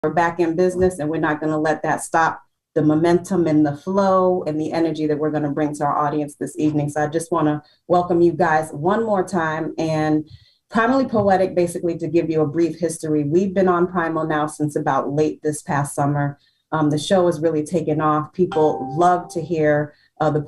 We're back in business, and we're not going to let that stop the momentum and the flow and the energy that we're going to bring to our audience this evening. So I just want to welcome you guys one more time. And Primally Poetic, basically to give you a brief history, we've been on Primal now since about late this past summer. The show has really taken off. People love to hear the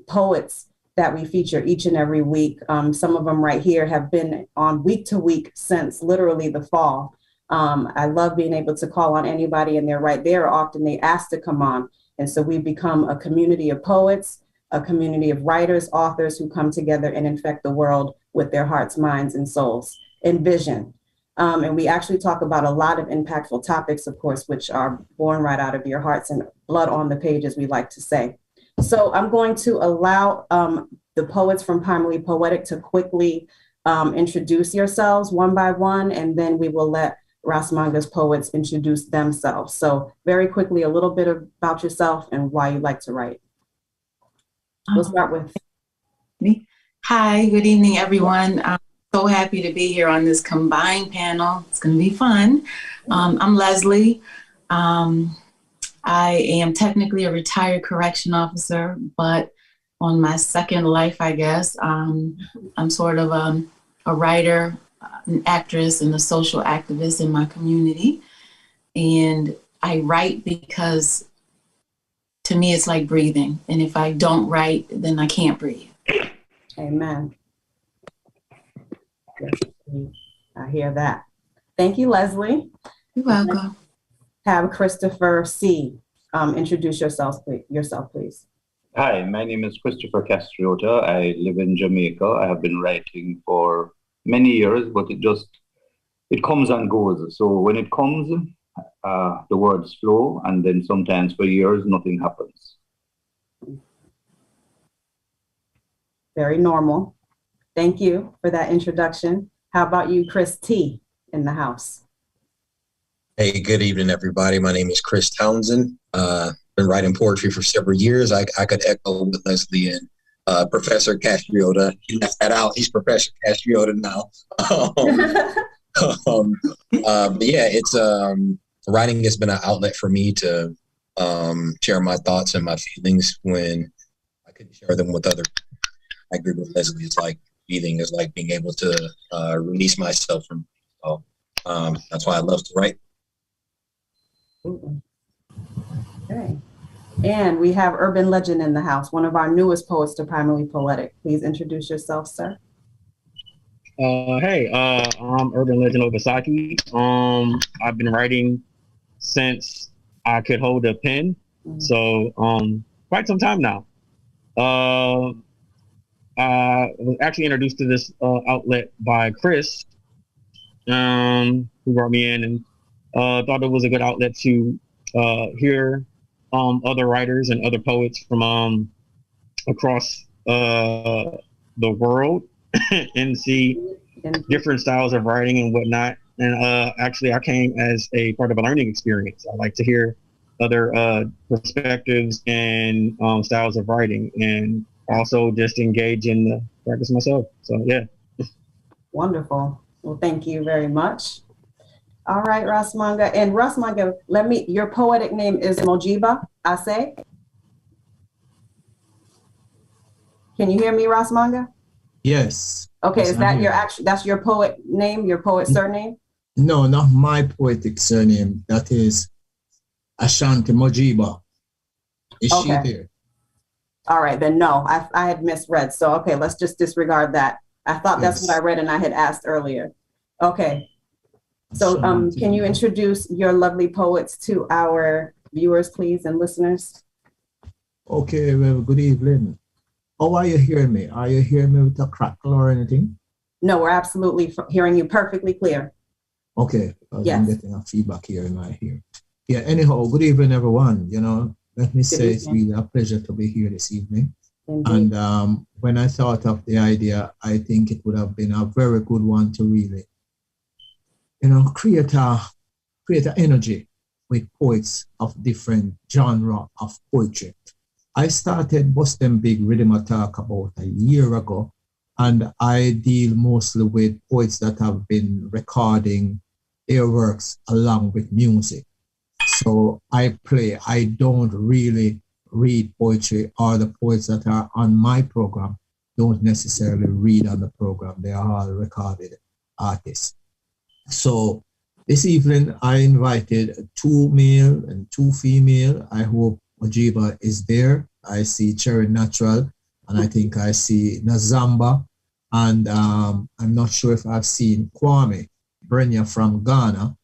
poets that we feature each and every week. Some of them right here have been on week to week since literally the fall. I love being able to call on anybody and they're right there. Often they ask to come on. And so we've become a community of poets, a community of writers, authors who come together and infect the world with their hearts, minds, and souls and vision. And we actually talk about a lot of impactful topics, of course, which are born right out of your hearts and blood on the page, as we like to say. So I'm going to allow the poets from Primally Poetic to quickly introduce yourselves one by one, and then we will let Ras Manga's poets introduce themselves. So very quickly, a little bit about yourself and why you like to write. We'll start with me. Hi, good evening, everyone. I'm so happy to be here on this combined panel. It's going to be fun. I'm Leslie. I am technically a retired correction officer, but on my second life, I guess, I'm sort of a writer, an actress, and a social activist in my community. And I write because to me, it's like breathing. And if I don't write, then I can't breathe. Amen. I hear that. Thank you, Leslie. You're welcome. Have Christopher C. Introduce yourself, please. Hi, my name is Christopher Castriota. I live in Jamaica. I have been writing for many years, but it comes and goes. So when it comes, the words flow, and then sometimes for years, nothing happens. Very normal. Thank you for that introduction. How about you, Chris T. in the house? Hey, good evening, everybody. My name is Chris Townsend. Been writing poetry for several years. I could echo with Leslie and Professor Castriota. He left that out. He's Professor Castriota now. But yeah, it's writing has been an outlet for me to share my thoughts and my feelings when I couldn't share them with others. I agree with Leslie. It's like breathing, is like being able to release myself from. So that's why I love to write. Okay. And we have Urban Legend in the house, one of our newest poets to Primally Poetic. Please introduce yourself, sir. Hey, I'm Urban Legend Obasaki. I've been writing since I could hold a pen, so quite some time now. I was actually introduced to this outlet by Chris, who brought me in, and thought it was a good outlet to hear other writers and other poets from across the world and see different styles of writing and whatnot. And actually, I came as a part of a learning experience. I like to hear other perspectives and styles of writing, and also just engage in the practice myself. So yeah. Wonderful. Well, thank you very much. All right, Ras Manga. And Ras Manga, your poetic name is Mojiba, Oase. Can you hear me, Ras Manga? Yes. Okay, yes, is that that's your poet name, your poet surname? No, not my poetic surname. That is Ashanti Mojiba. Is she there? All right, then no, I had misread. So, okay, let's just disregard that. I thought that's what I read and I had asked earlier. Okay. So can you introduce your lovely poets to our viewers, please, and listeners? Okay, well, good evening. How are you hearing me? Are you hearing me with a crackle or anything? No, we're absolutely hearing you perfectly clear. Okay, yes. I'm getting a feedback here in my ear. Yeah, anyhow, good evening, everyone. Let me say it's really a pleasure to be here this evening. Indeed. And when I thought of the idea, I think it would have been a very good one to really, create a energy with poets of different genre of poetry. I started Buss Dem Big Rhythm Attack about a year ago, and I deal mostly with poets that have been recording their works along with music. So I don't really read poetry, or the poets that are on my program don't necessarily read on the program. They are all recorded artists. So this evening I invited 2 male and 2 female. I hope Mojiba is there. I see Cherry Natural, and I think I see Nazamba, and I'm not sure if I've seen Kwame Brenta from Ghana,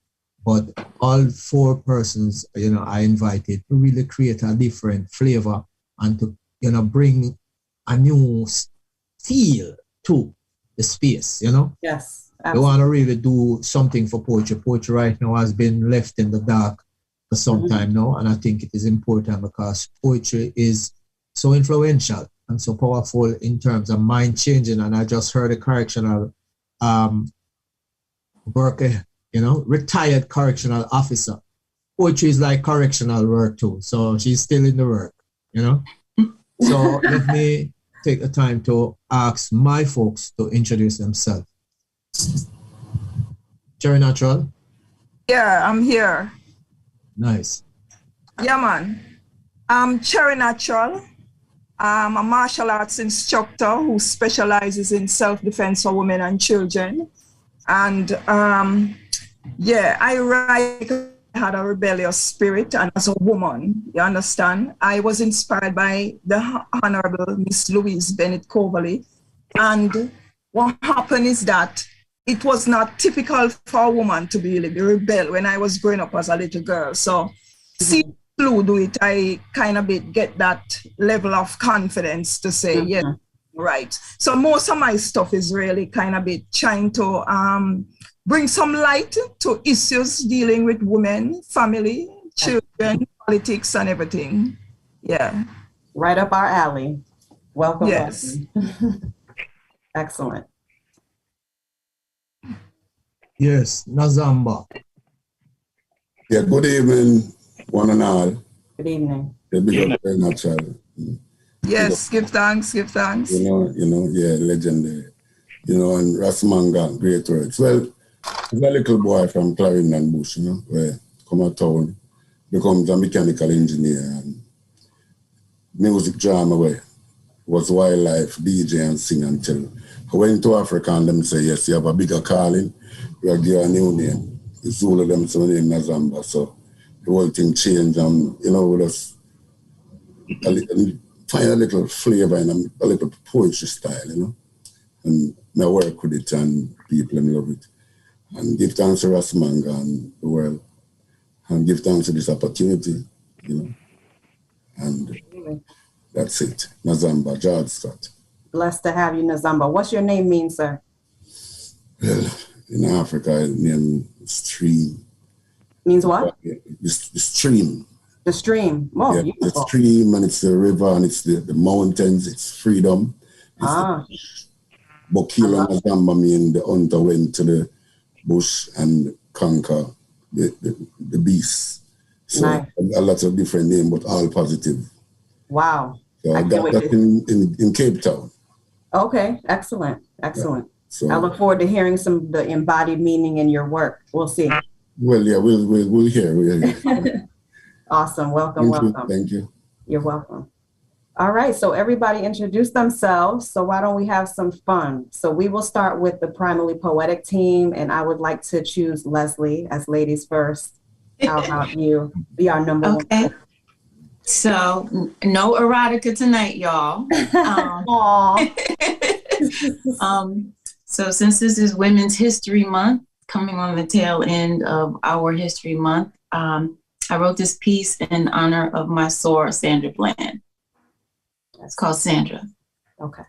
but all 4 persons, I invited to really create a different flavor and to, bring a new feel to the space, Yes. We want to really do something for poetry. Poetry right now has been left in the dark for some time now, and I think it is important because poetry is so influential and so powerful in terms of mind changing. And I just heard a correctional worker, retired correctional officer. Poetry is like correctional work too. So she's still in the work, So let me take the time to ask my folks to introduce themselves. Cherry Natural? Yeah, I'm here. Nice. Yeah, man. I'm Cherry Natural. I'm a martial arts instructor who specializes in self-defense for women and children. And I had a rebellious spirit, and as a woman, you understand, I was inspired by the Honorable Miss Louise Bennett Coverley. And what happened is that it was not typical for a woman to be rebel when I was growing up as a little girl. So see Lou do it, I kind of get that level of confidence to say, yeah, right. So most of my stuff is really kind of trying to bring some light to issues dealing with women, family, children, politics, and everything. Yeah. Right up our alley. Welcome. Yes. Welcome. Excellent. Yes, Nazamba. Yeah, good evening, one and all. Good evening. Yeah, big up very natural. Yes, give thanks, give thanks. Legendary. And Ras Manga, great words. Well, I'm a little boy from Clarendon Bush, where come a town, becomes a mechanical engineer, and music drama way. Was wildlife, DJ and sing until I went to Africa and them say, yes, you have a bigger calling, we are give a new name. The Zulu them say name Nazamba. So the whole thing changed and we just find a little flavor and a little poetry style, And I work with it and people love it. And give thanks to Ras Manga and the world. And give thanks to this opportunity, And that's it. Nazamba, George Scott. Blessed to have you, Nazamba. What's your name mean, sir? Well, in Africa, it means stream. Means what? The stream. The stream. Oh, yeah, beautiful. the stream, and it's the river, and it's the mountains, it's freedom. Bokilo Nazamba mean the hunter went to the bush and conquer the beasts. So nice. A lot of different names, but all positive. Wow. So I got that in Cape Town. Okay, excellent, excellent. Yeah. So, I look forward to hearing some of the embodied meaning in your work. We'll see. Well, yeah, we'll hear. Awesome. Welcome, welcome. Thank you. You're welcome. All right, so everybody introduce themselves. So why don't we have some fun? So we will start with the Primally Poetic team, and I would like to choose Leslie as ladies first. How about you? Be our number one. Okay. So no erotica tonight, y'all. So since this is Women's History Month, coming on the tail end of our History Month, I wrote this piece in honor of my soror, Sandra Bland. It's called Sandra. Okay.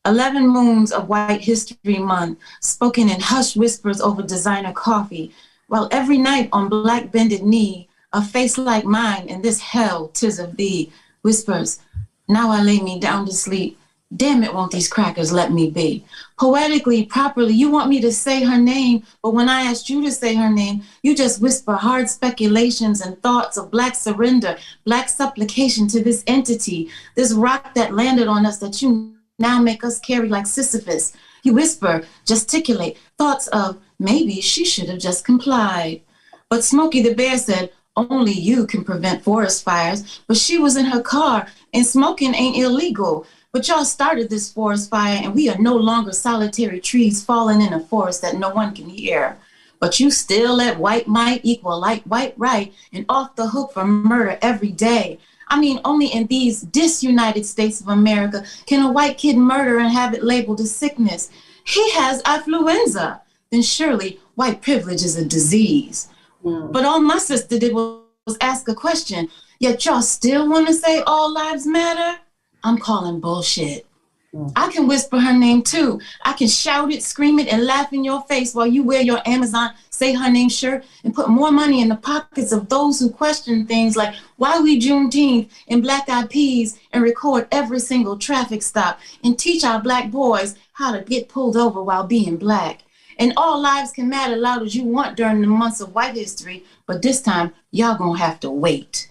11 moons of White History Month, spoken in hushed whispers over designer coffee, while every night on black bended knee, a face like mine in this hell, 'tis of thee, whispers, now I lay me down to sleep. Damn it, won't these crackers let me be? Poetically, properly, you want me to say her name, but when I asked you to say her name, you just whisper hard speculations and thoughts of black surrender, black supplication to this entity, this rock that landed on us that you now make us carry like Sisyphus. You whisper, gesticulate, thoughts of maybe she should have just complied. But Smokey the Bear said, only you can prevent forest fires, but she was in her car and smoking ain't illegal. But y'all started this forest fire and we are no longer solitary trees falling in a forest that no one can hear. But you still let white might equal like white right and off the hook for murder every day. I mean, only in these disunited states of America can a white kid murder and have it labeled a sickness. He has affluenza. Then surely white privilege is a disease. But all my sister did was ask a question, yet y'all still want to say all lives matter? I'm calling bullshit. I can whisper her name too. I can shout it, scream it, and laugh in your face while you wear your Amazon Say Her Name shirt and put more money in the pockets of those who question things like why we Juneteenth and Black Eyed Peas and record every single traffic stop and teach our Black boys how to get pulled over while being Black. And all lives can matter loud as you want during the months of white history, but this time y'all gonna have to wait.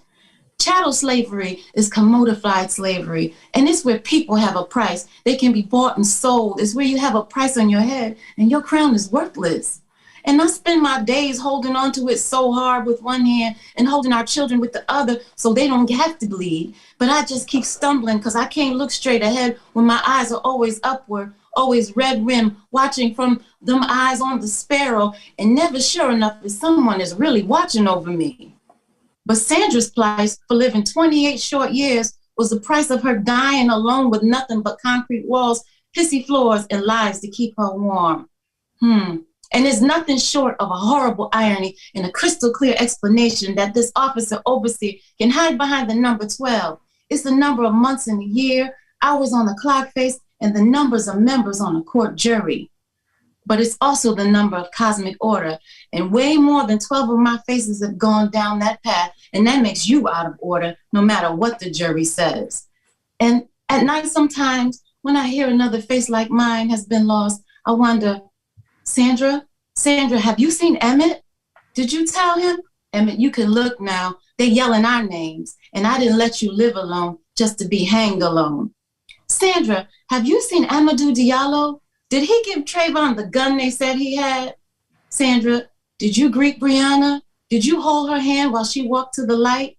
Chattel slavery is commodified slavery, and it's where people have a price. They can be bought and sold. It's where you have a price on your head and your crown is worthless. And I spend my days holding on to it so hard with one hand and holding our children with the other so they don't have to bleed. But I just keep stumbling because I can't look straight ahead when my eyes are always upward, always red rim, watching from them eyes on the sparrow and never sure enough if someone is really watching over me. But Sandra's price for living 28 short years was the price of her dying alone with nothing but concrete walls, pissy floors, and lies to keep her warm. And it's nothing short of a horrible irony and a crystal clear explanation that this officer overseer can hide behind the number 12. It's the number of months in a year, hours on the clock face, and the numbers of members on a court jury. But it's also the number of cosmic order. And way more than 12 of my faces have gone down that path, and that makes you out of order, no matter what the jury says. And at night sometimes, when I hear another face like mine has been lost, I wonder, Sandra, have you seen Emmett? Did you tell him? Emmett, you can look now. They're yelling our names, and I didn't let you live alone just to be hanged alone. Sandra, have you seen Amadou Diallo? Did he give Trayvon the gun they said he had? Sandra, did you greet Brianna? Did you hold her hand while she walked to the light?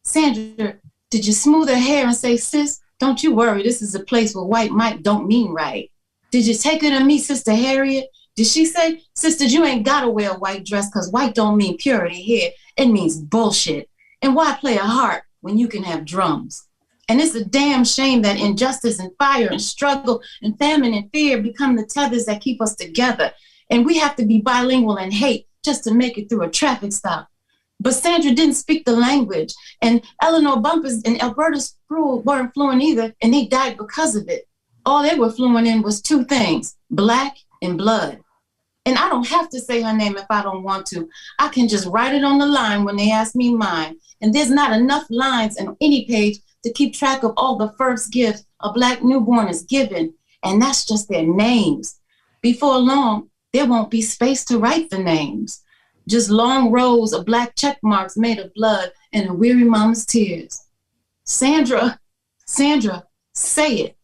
Sandra, did you smooth her hair and say, sis, don't you worry, this is a place where white might don't mean right. Did you take her to meet Sister Harriet? Did she say, sister, you ain't gotta wear a white dress because white don't mean purity here. It means bullshit. And why play a harp when you can have drums? And it's a damn shame that injustice and fire and struggle and famine and fear become the tethers that keep us together. And we have to be bilingual and hate just to make it through a traffic stop. But Sandra didn't speak the language. And Eleanor Bumpers and Alberta Sproul weren't fluent either, and they died because of it. All they were fluent in was two things, Black and blood. And I don't have to say her name if I don't want to. I can just write it on the line when they ask me mine. And there's not enough lines on any page to keep track of all the first gifts a Black newborn is given, and that's just their names. Before long, there won't be space to write the names. Just long rows of Black check marks made of blood and a weary mama's tears. Sandra, say it.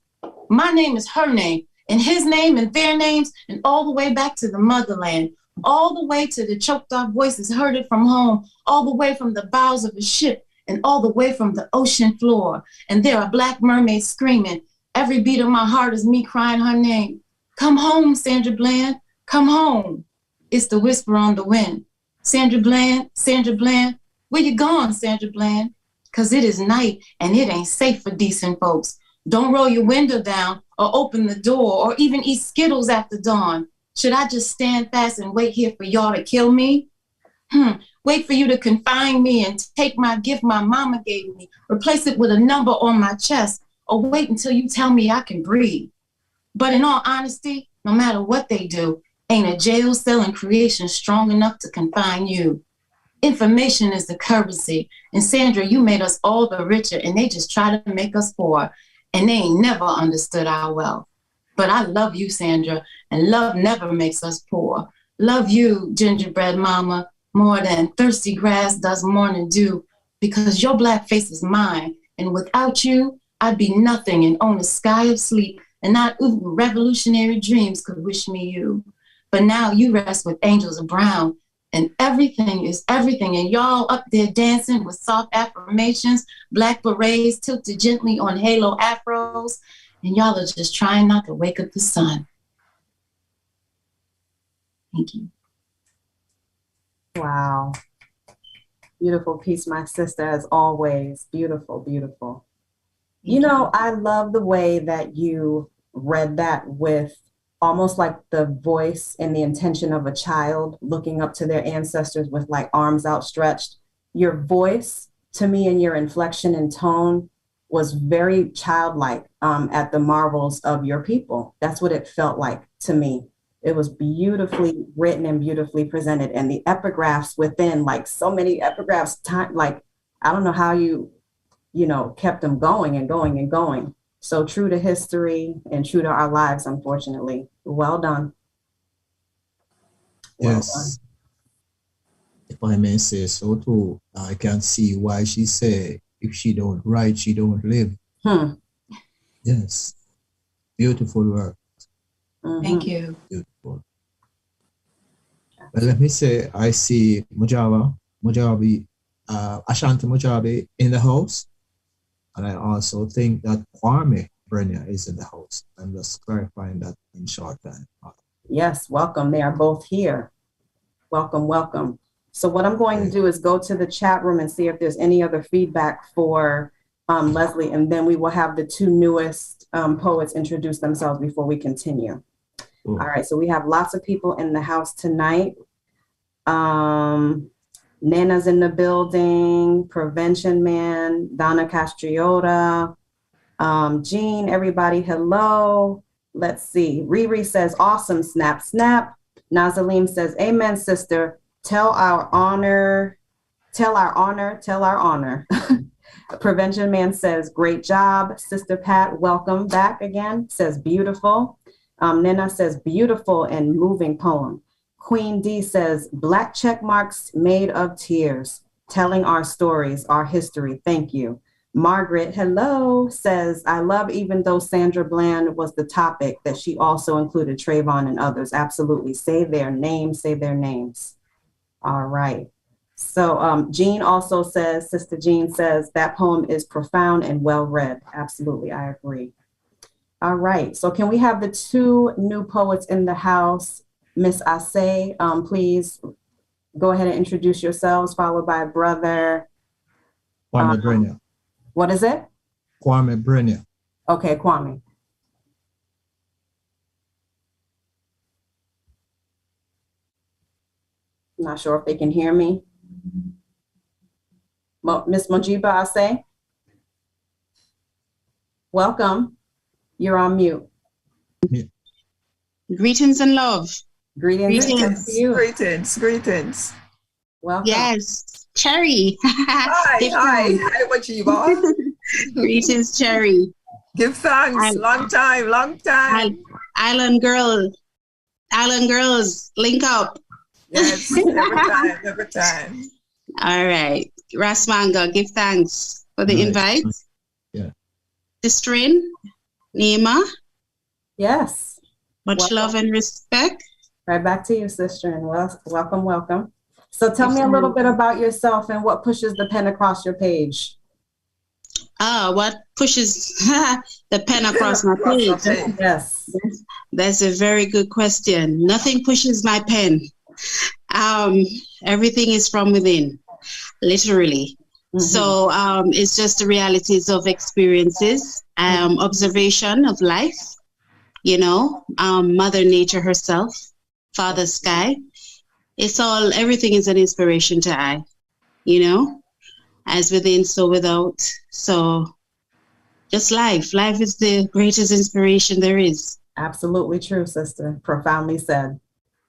My name is her name, and his name and their names, and all the way back to the motherland, all the way to the choked off voices heard it from home, all the way from the bows of a ship, and all the way from the ocean floor. And there are Black mermaids screaming. Every beat of my heart is me crying her name. Come home, Sandra Bland, come home. It's the whisper on the wind. Sandra Bland, where you gone, Sandra Bland? 'Cause it is night and it ain't safe for decent folks. Don't roll your window down or open the door or even eat Skittles after dawn. Should I just stand fast and wait here for y'all to kill me? Wait for you to confine me and take my gift my mama gave me, replace it with a number on my chest, or wait until you tell me I can breathe. But in all honesty, no matter what they do, ain't a jail cell in creation strong enough to confine you. Information is the currency, and Sandra, you made us all the richer, and they just try to make us poor, and they ain't never understood our wealth. But I love you, Sandra, and love never makes us poor. Love you, gingerbread mama, more than thirsty grass does morning dew, because your Black face is mine, and without you, I'd be nothing and own a sky of sleep, and not even revolutionary dreams could wish me you. But now you rest with angels of brown, and everything is everything. And y'all up there dancing with soft affirmations, black berets tilted gently on halo afros, and y'all are just trying not to wake up the sun. Thank you. Wow. Beautiful piece, my sister, as always. Beautiful, beautiful. You know, I love the way that you read that with almost like the voice and the intention of a child looking up to their ancestors with like arms outstretched. Your voice, to me, and your inflection and tone was very childlike at the marvels of your people. That's what it felt like to me. It was beautifully written and beautifully presented. And the epigraphs within, like so many epigraphs, like, I don't know how you kept them going and going and going. So true to history and true to our lives, unfortunately. Well done. Yes. If I may say so too, I can see why she said, if she don't write, she don't live. Yes. Beautiful work. Thank you. Beautiful. But let me say, I see Mojabi, Ashanti Mojabi in the house. And I also think that Kwame Brenta is in the house. I'm just clarifying that in short time. Yes, welcome. They are both here. Welcome, welcome. So what I'm going to do is go to the chat room and see if there's any other feedback for Leslie, and then we will have the two newest poets introduce themselves before we continue. All right, so we have lots of people in the house tonight. Nana's in the building, Prevention Man, Donna Castriota, Jean, everybody, hello. Let's see. Riri says, awesome, snap, snap. Nazalim says, amen, sister. Tell our honor. Prevention Man says, great job. Sister Pat, welcome back again. Says, beautiful. Nina says, beautiful and moving poem. Queen D says, black check marks made of tears, telling our stories, our history. Thank you. Margaret, hello, says, I love even though Sandra Bland was the topic that she also included Trayvon and others. Absolutely. Say their names, say their names. All right. So Jean also says, Sister Jean says, that poem is profound and well read. Absolutely, I agree. All right. So can we have the two new poets in the house? Miss Oase, please go ahead and introduce yourselves, followed by brother. Kwame Brenta. What is it? Kwame Brenta. Okay, Kwame. I'm not sure if they can hear me. Miss Mojiba Oase. Welcome. You're on mute. Greetings and love. Greetings to you. Greetings. Welcome. Yes, Cherry. Hi, Mojiba. Greetings, Cherry. Give thanks. Long time. Island girls, link up. Yes, every time. All right. Ras Manga, give thanks for the invite. Yeah. Sisterin, Neiima. Yes. Much love and respect. Right back to you, sister, and welcome. So tell me a little bit about yourself and what pushes the pen across your page. What pushes the pen across my page? Yes. That's a very good question. Nothing pushes my pen. Everything is from within, literally. Mm-hmm. So it's just the realities of experiences, observation of life, Mother Nature herself, Father Sky. Everything is an inspiration to I, as within, so without. So just life. Life is the greatest inspiration there is. Absolutely true, sister. Profoundly said.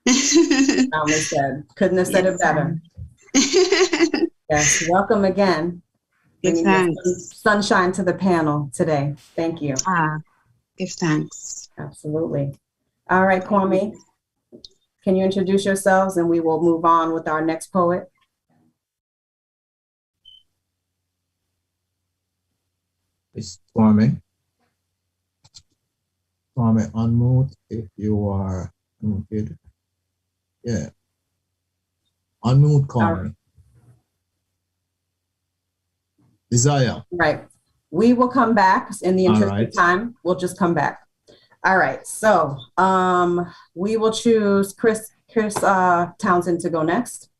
Profoundly said. Couldn't have said it better. Yes, welcome again. Give thanks. Sunshine to the panel today. Thank you. Give thanks. Absolutely. All right, Kwame, can you introduce yourselves and we will move on with our next poet? It's Kwame. Kwame, unmute if you are muted. Yeah. Unmute, Kwame. Desire. Right. We will come back in the interest of time. We'll just come back. All right. So we will choose Chris Townsend to go next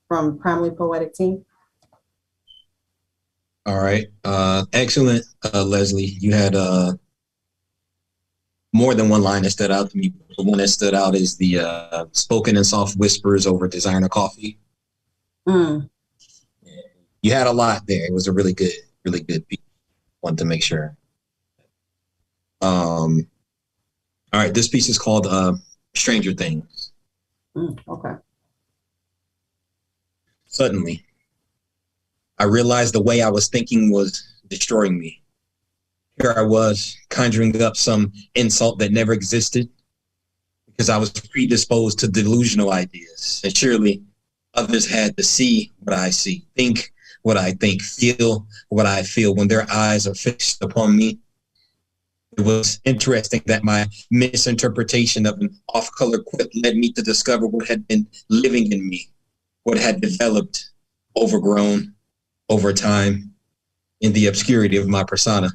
from Primally Poetic team. All right. Excellent, Leslie. You had more than one line that stood out to me. The one that stood out is the spoken in soft whispers over designer coffee. Mm. You had a lot there. It was a really good piece. Wanted to make sure. All right. This piece is called Stranger Things. Okay. Suddenly, I realized the way I was thinking was destroying me. Here I was, conjuring up some insult that never existed because I was predisposed to delusional ideas. And surely others had to see what I see, think what I think, feel what I feel when their eyes are fixed upon me. It was interesting that my misinterpretation of an off-color quip led me to discover what had been living in me, what had developed, overgrown, over time, in the obscurity of my persona.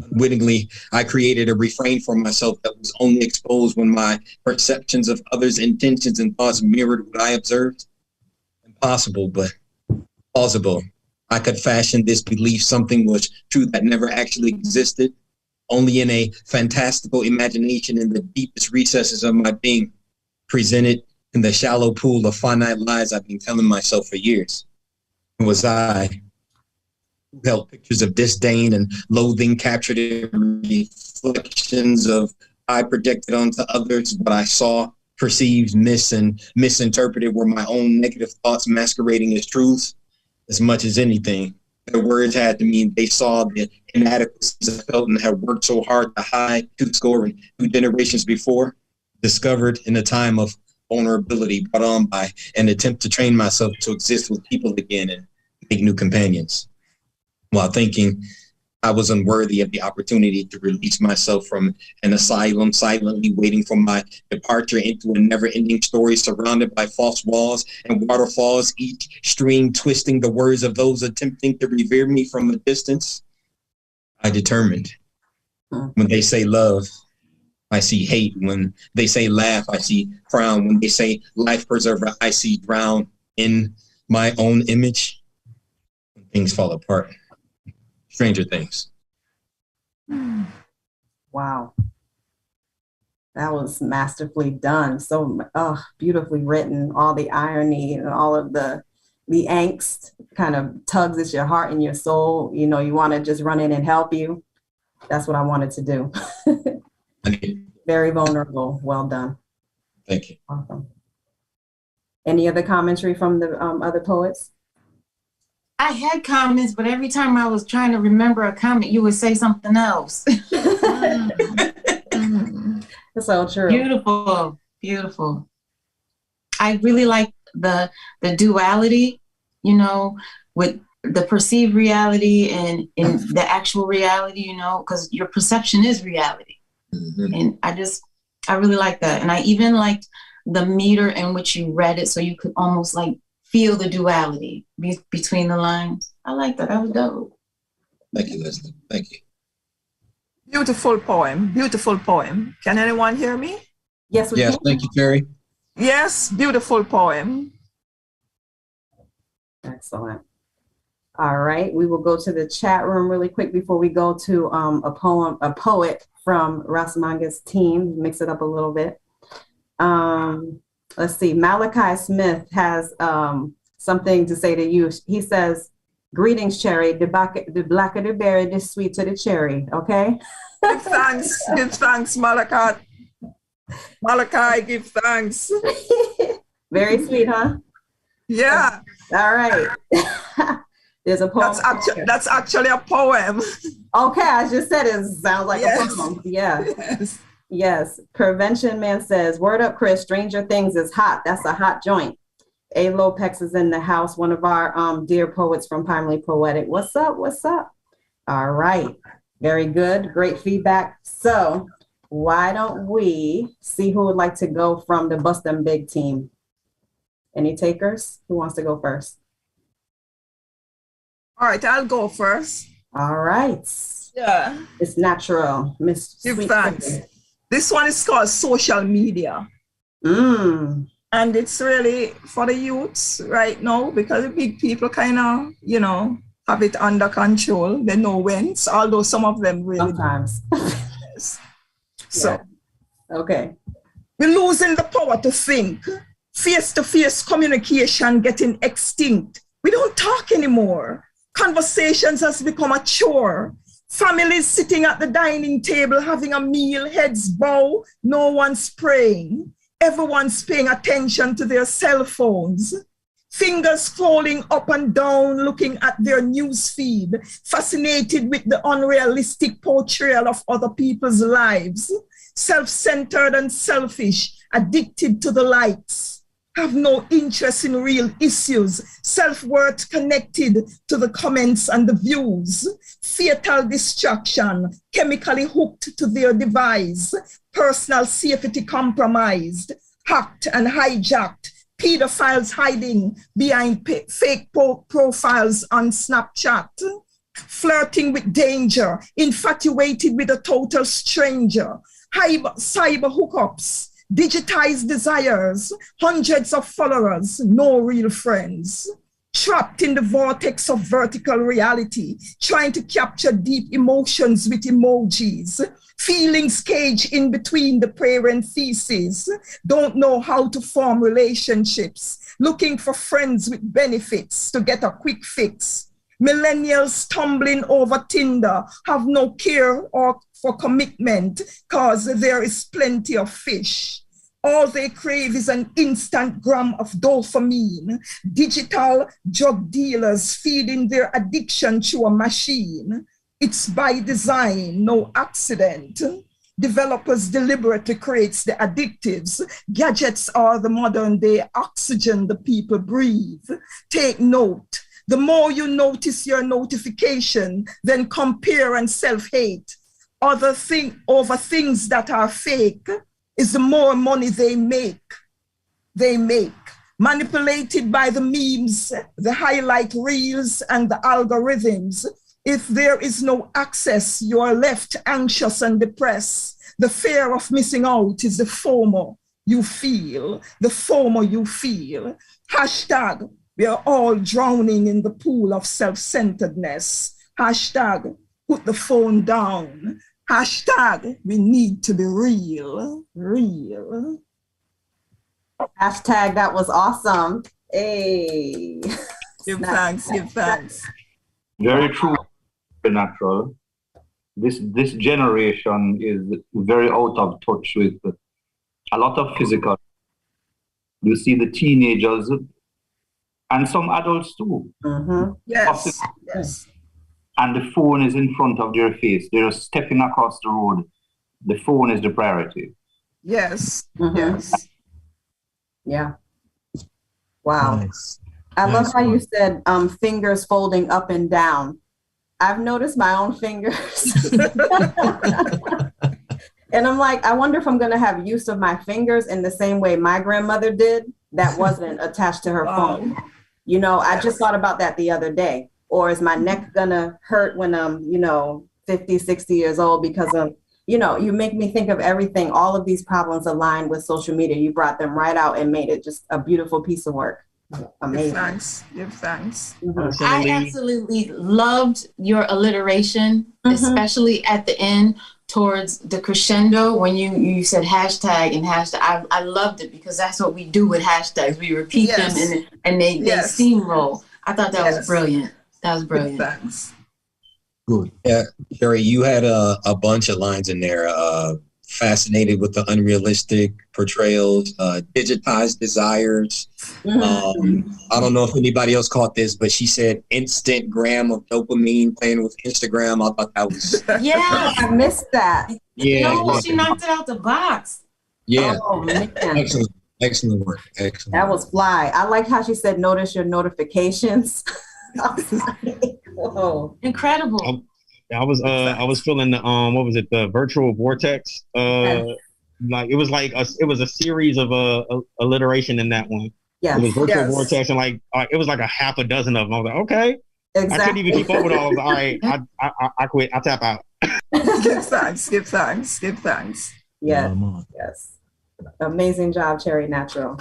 Unwittingly, I created a refrain for myself that was only exposed when my perceptions of others' intentions and thoughts mirrored what I observed. Impossible, but plausible. I could fashion this belief something was true that never actually existed, only in a fantastical imagination in the deepest recesses of my being, presented in the shallow pool of finite lies I've been telling myself for years. It was I who held pictures of disdain and loathing captured in reflections of I projected onto others what I saw, perceived, misinterpreted were my own negative thoughts masquerading as truths. As much as anything, their words had to mean they saw the inadequacies I felt and had worked so hard to hide 2 generations before, discovered in a time of vulnerability brought on by an attempt to train myself to exist with people again and make new companions, while thinking I was unworthy of the opportunity to release myself from an asylum, silently waiting for my departure into a never-ending story surrounded by false walls and waterfalls, each string twisting the words of those attempting to revere me from a distance. I determined. When they say love, I see hate. When they say laugh, I see frown. When they say life preserver, I see drown in my own image. When things fall apart. Stranger Things. Wow. That was masterfully done. So beautifully written. All the irony and all of the angst kind of tugs at your heart and your soul. You know, you want to just run in and help you. That's what I wanted to do. Very vulnerable. Well done. Thank you. Awesome. Any other commentary from the other poets? I had comments, but every time I was trying to remember a comment, you would say something else. That's so true. Beautiful, beautiful. I really like the duality, you know, with the perceived reality and the actual reality, you know, because your perception is reality. Mm-hmm. And I really like that. And I even liked the meter in which you read it, so you could almost like feel the duality between the lines. I like that. That was dope. Thank you, Leslie. Thank you. Beautiful poem. Beautiful poem. Can anyone hear me? Yes, we can. Thank you, Terry. Yes, beautiful poem. Excellent. All right, we will go to the chat room really quick before we go to a poet from Ras Manga's team. Mix it up a little bit. Let's see. Malachi Smith has something to say to you. He says, "Greetings, Cherry. The blacker the berry, the sweeter the cherry." Okay. Give thanks. Give thanks, Malachi. Malachi, give thanks. Very sweet, huh? Yeah. All right. There's a poem. That's actually a poem. Okay, I just said it sounds like a poem. Yeah. Yes. Prevention Man says, "Word up, Chris. Stranger Things is hot. That's a hot joint." A. Lopex is in the house, one of our dear poets from Primally Poetic. What's up? What's up? All right. Very good. Great feedback. So why don't we see who would like to go from the Buss Dem Big team? Any takers? Who wants to go first? All right, I'll go first. All right. Yeah. It's natural, Miss Sweet. Thanks. This one is called social media. And it's really for the youths right now because the big people kind of, you know, have it under control. They know when, although some of them really sometimes. Yes. So, yeah. Okay. We're losing the power to think. Face-to-face communication getting extinct. We don't talk anymore. Conversations has become a chore. Families sitting at the dining table having a meal, heads bow, no one's praying. Everyone's paying attention to their cell phones. Fingers falling up and down, looking at their news feed, fascinated with the unrealistic portrayal of other people's lives. Self-centered and selfish, addicted to the likes. Have no interest in real issues, self-worth connected to the comments and the views, fatal distraction, chemically hooked to their device, personal safety compromised, hacked and hijacked, pedophiles hiding behind fake profiles on Snapchat, flirting with danger, infatuated with a total stranger, cyber hookups, digitized desires, hundreds of followers, no real friends. Trapped in the vortex of vertical reality, trying to capture deep emotions with emojis. Feelings caged in between the parentheses. Don't know how to form relationships. Looking for friends with benefits to get a quick fix. Millennials stumbling over Tinder, have no care or for commitment, cause there is plenty of fish. All they crave is an instant gram of dopamine. Digital drug dealers feeding their addiction through a machine. It's by design, no accident. Developers deliberately creates the addictives. Gadgets are the modern day oxygen the people breathe. Take note. The more you notice your notification, then compare and self-hate. Over things that are fake is the more money they make. Manipulated by the memes, the highlight reels, and the algorithms. If there is no access, you are left anxious and depressed. The fear of missing out is the FOMO you feel. Hashtag, we are all drowning in the pool of self-centeredness. Hashtag, put the phone down. Hashtag, we need to be real. Hashtag, that was awesome. Hey. Give thanks. Very true, very natural. This generation is very out of touch with a lot of physical. You see the teenagers and some adults too. Mm-hmm. Yes. And the phone is in front of their face. They're stepping across the road. The phone is the priority. Yes. Mm-hmm. Yes. Yeah. Wow. Nice. I love how you said fingers folding up and down. I've noticed my own fingers. And I'm like, I wonder if I'm going to have use of my fingers in the same way my grandmother did that wasn't attached to her phone. You know, I just thought about that the other day. Or is my neck gonna hurt when I'm, 50, 60 years old because of, you make me think of everything, all of these problems aligned with social media. You brought them right out and made it just a beautiful piece of work. Amazing. Give thanks. Mm-hmm. I absolutely loved your alliteration, especially at the end towards the crescendo when you said hashtag and hashtag. I loved it because that's what we do with hashtags. We repeat them and they steamroll. I thought that was brilliant. That was brilliant. Thanks. Good. Yeah, Sherry, you had a bunch of lines in there. Fascinated with the unrealistic portrayals, digitized desires. I don't know if anybody else caught this, but she said instant gram of dopamine playing with Instagram. I thought that was... Yeah, I missed that. No, she knocked it out the box. Yeah. Oh, man. Excellent work. Excellent. That was fly. I like how she said, notice your notifications. Whoa. Incredible. I was feeling the what was it, the virtual vortex, like it was a series of alliteration in that one. Yes. It was virtual Yes. vortex, and like it was like a half a dozen of them. I was like, okay, Exactly. I couldn't even keep up with all of them. All right, I quit. I tap out. Give thanks. Give thanks. Give thanks. Yes. Yeah, Yes. Amazing job, Cherry Natural.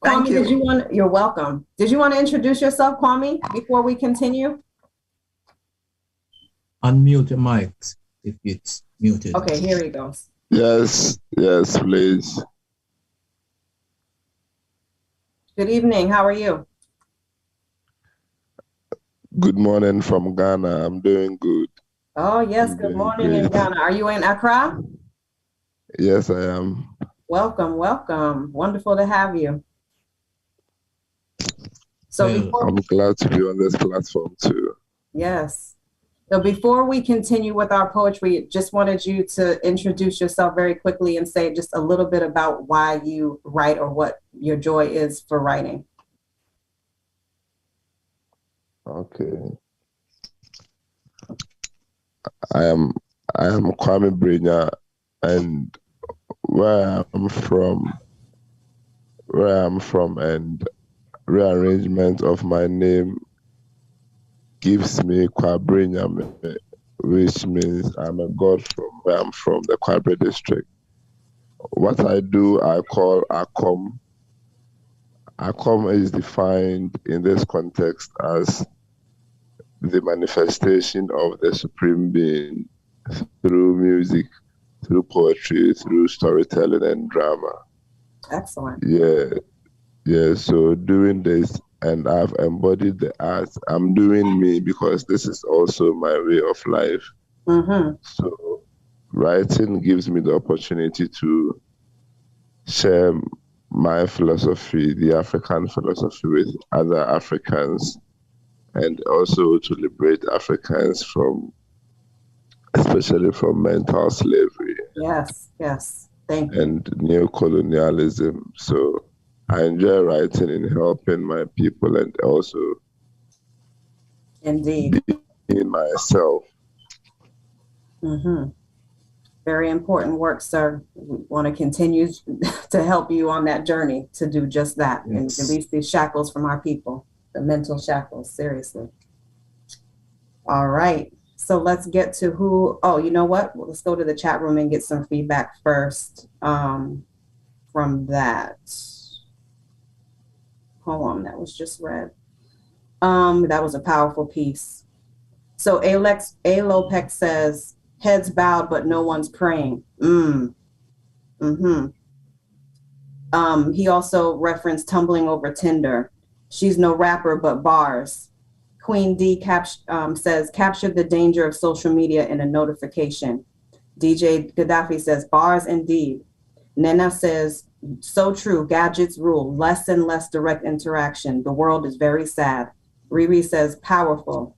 Thank Kwame, you. you're welcome. Did you want to introduce yourself, Kwame, before we continue? Unmute the mics if it's muted. Okay, here he goes. Yes, please. Good evening. How are you? Good morning from Ghana. I'm doing good. Oh, yes. I'm Good doing morning in great. Ghana. Are you in Accra? Yes, I am. Welcome, welcome. Wonderful to have you. So I'm glad to be on this platform too. yes. So before we continue with our poetry, just wanted you to introduce yourself very quickly and say just a little bit about why you write or what your joy is for writing. Okay. I am Kwame Brenta, and where I'm from and rearrangement of my name gives me Kwabrenya, which means I'm a god from where I'm from, the Kwabre district. What I do, I call Akom. Akom is defined in this context as the manifestation of the Supreme Being through music, through poetry, through storytelling and drama. Excellent. Yeah, so doing this, and I've embodied the art. I'm doing me because this is also my way of life. Mm-hmm. So writing gives me the opportunity to share my philosophy, the African philosophy, with other Africans, and also to liberate Africans from, especially from mental slavery. Yes, yes. Thank you. And neocolonialism. So I enjoy writing and helping my people, and also indeed being myself. Mm-hmm. Very important work, sir. We want to continue to help you on that journey to do just that, and release these shackles from our people, the mental shackles, seriously. All right. So let's get to who, oh, you know what? Well, let's go to the chat room and get some feedback first from that. Poem that was just read. That was a powerful piece. So Alopec says, heads bowed, but no one's praying. He also referenced tumbling over Tinder. She's no rapper, but bars. Queen D says, captured the danger of social media in a notification. DJ Gaddafi says, bars indeed. Nena says, so true, gadgets rule, less and less direct interaction. The world is very sad. Riri says, powerful.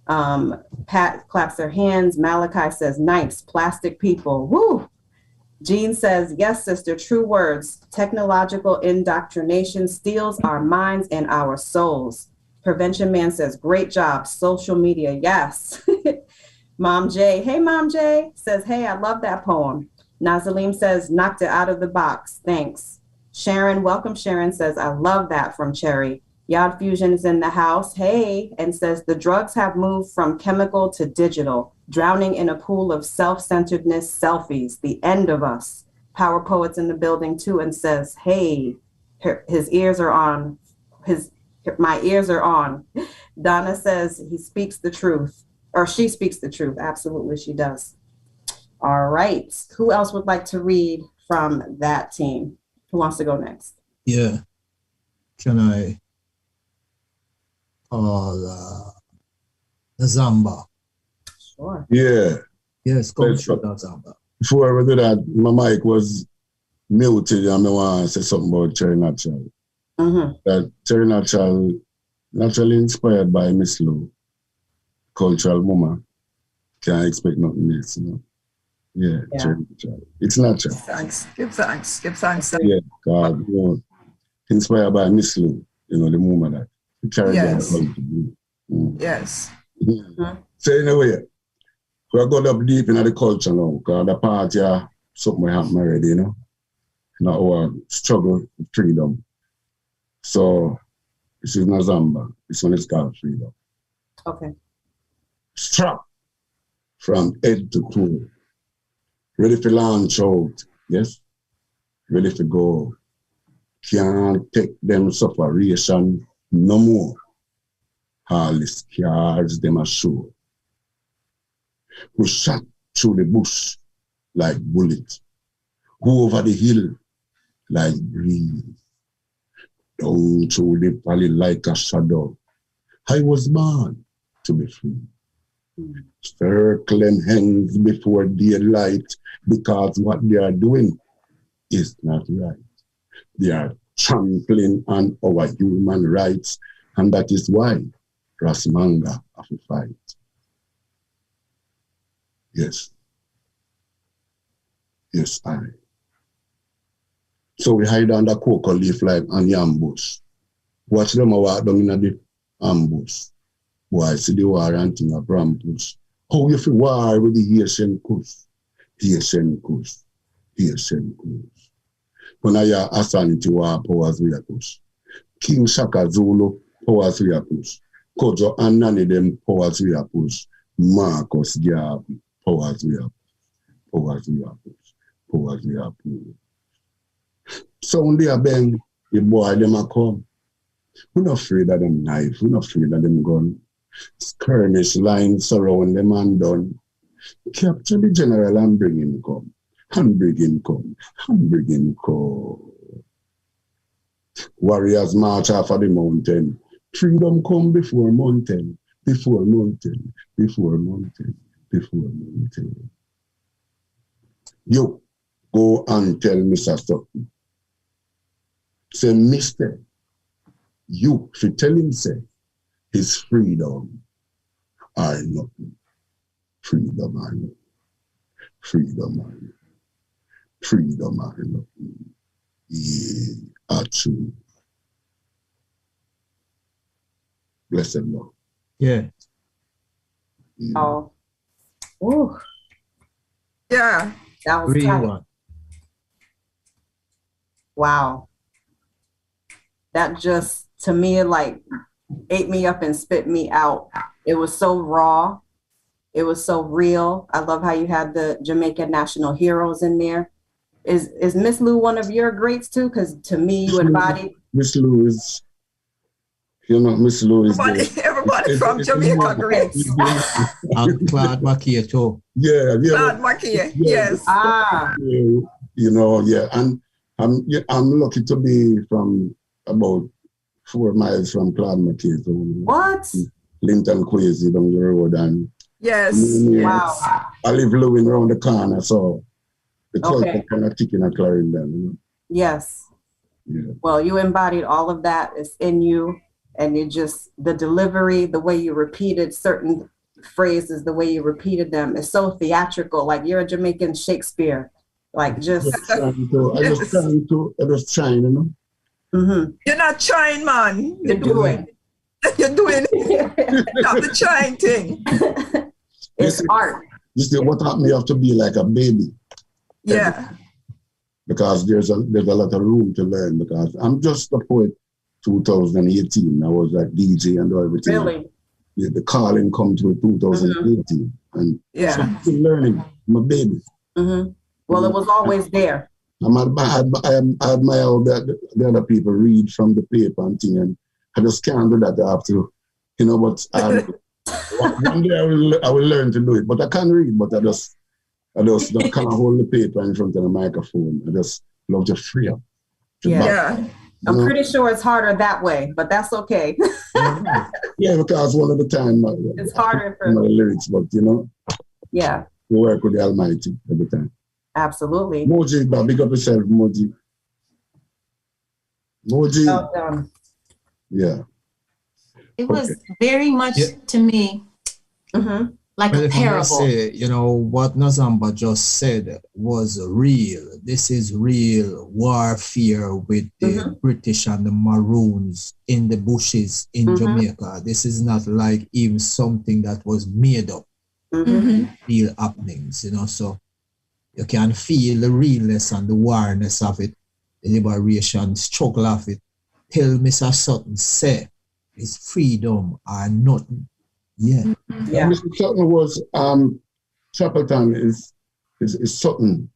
Pat claps her hands. Malachi says, nice, plastic people, woo. Jean says, yes, sister, true words. Technological indoctrination steals our minds and our souls. Prevention Man says, great job, social media, yes. Mom J, hey, Mom J, says, hey, I love that poem. Nazalim says, knocked it out of the box, thanks. Sharon, welcome Sharon, says, I love that from Cherry. Yod Fusion is in the house, hey, and says, the drugs have moved from chemical to digital, drowning in a pool of self-centeredness selfies, the end of us. Power Poet's in the building too, and says, hey, his ears are on, my ears are on. Donna says he speaks the truth, or she speaks the truth. Absolutely, she does. All right. Who else would like to read from that team? Who wants to go next? Yeah. Can I call Nazamba? Sure. Yeah. Yes, come through Nazamba. Before I do that, my mic was muted and I want to say something about Cherry Natural. That Cherry Natural, naturally inspired by Miss Lou, cultural woman. Can't expect nothing else, you know. Yeah. Cherry Natural. It's natural. Thanks. Give thanks. Give thanks. Yeah, God, you know, inspired by Miss Lou, you know, the woman that carried on the culture. Yes. So anyway, we're going up deep into the culture now, because the party, something happened already, you know. Now our struggle with freedom. So this is Nazamba. This one is called Freedom. Okay. Strap from head to toe. Ready to launch out. Yes? Ready to go. Can't take them separation no more. All the scars them are show. We shot through the bush like bullets. Go over the hill like breeze. Down through the valley like a shadow. I was born to be free. Circling hands before daylight because what they are doing is not right. They are trampling on our human rights, and that is why Ras Manga have to fight. Yes. Yes, I. So we hide under cocoa leaf like an ambush. Watch them walk down in the ambush. Boy, see the war and thing of Rampus. How you feel war with the Haitian Kush? Haitian Kush. Haitian Kush. When I hear Ashanti war powers we Kush. King Shaka Zulu powers we Kush. Kojo and Nani them powers we Kush. Marcus Garvey powers we Kush. Powers we Kush. Powers we Kush. So when they are bang, the boy them a come. We're not afraid of them knife. We're not afraid of them gun. Skirmish lines surround them and done. Capture the general and bring him come. And bring him come. And bring him come. Warriors march off of the mountain. Freedom come before mountain. Before mountain. Before mountain. Before mountain. You go and tell Mr. Sutton. Say, Mister, you should tell him, say, his freedom are nothing. Freedom are nothing. Freedom are nothing. Freedom are nothing. Yeah, are true. Blessed Lord. Yeah. Oh. Ooh. Yeah. That was tight. Wow. That just, to me, like, ate me up and spit me out. It was so raw. It was so real. I love how you had the Jamaican national heroes in there. Is Miss Lou one of your greats too? Because to me, you embodied. Miss Lou is, you know, Miss Lou is. Everybody from Jamaica greats. And Claude Makia too. Yeah, yeah. Claude Makia, yes. You know, yeah. And I'm lucky to be from about 4 miles from Claude Makia. So, what? Linton Kwesi down the road. And yes. Wow. I live living around the corner, so the culture kind of ticking and clearing them, you know? Yes. Yeah. Well, you embodied all of that. It's in you. And you just, the delivery, the way you repeated certain phrases, the way you repeated them is so theatrical. Like you're a Jamaican Shakespeare. Like just. I just trying, you know? Mm-hmm. You're not trying, man. You're doing. You're doing it. Not the trying thing. It's art. You see, what happened, you have to be like a baby. Yeah. Because there's a lot of room to learn, because I'm just a poet 2018. I was like DJ and everything. Really? The calling come to 2018. And I'm still learning. I'm a baby. Mm-hmm. Well, it was always there. I admire how the other people read from the paper and thing, and I just can't do that. I have to, you know, but one day I will learn to do it. But I can't read, but I just don't kind of hold the paper in front of the microphone. I just love to free up. I'm pretty sure it's harder that way, but that's okay. Yeah, because one of the time it's harder for my lyrics, but you know, we work with the Almighty every time. Absolutely. Mojiba, big up yourself, Moji. Well done. Yeah. It was very much to me like a parable. Say, you know, what Nazamba just said was real. This is real warfare with the British and the Maroons in the bushes in Jamaica. This is not like even something that was made up. Real happenings, you know, so you can feel the realness and the warness of it, the liberation struggle of it. till Mr. Sutton say it's freedom or nothing. Yeah. Yeah. Mr. Sutton was Chapeltown is Sutton.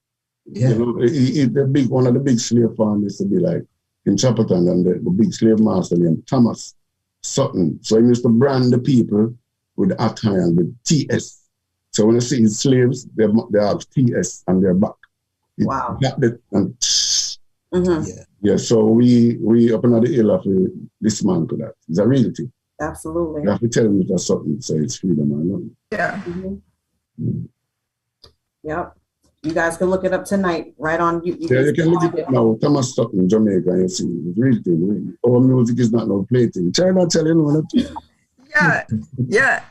Yeah. You know, one of the big slave farms used to be like in Chapeltown, and the big slave master named Thomas Sutton. So he used to brand the people with the attire and with TS. So when you see his slaves, they have TS on their back. Wow. Yeah, so we up another hill have to dismantle that. It's a reality. Absolutely. You have to tell them it's something, so it's freedom or nothing. Yeah. Yep. You guys can look it up tonight, right on you. You can look it up now. Thomas Sutton, Jamaica, you see, it's real thing. Really. Our music is not no plaything. Try not telling anyone. Yeah, yeah.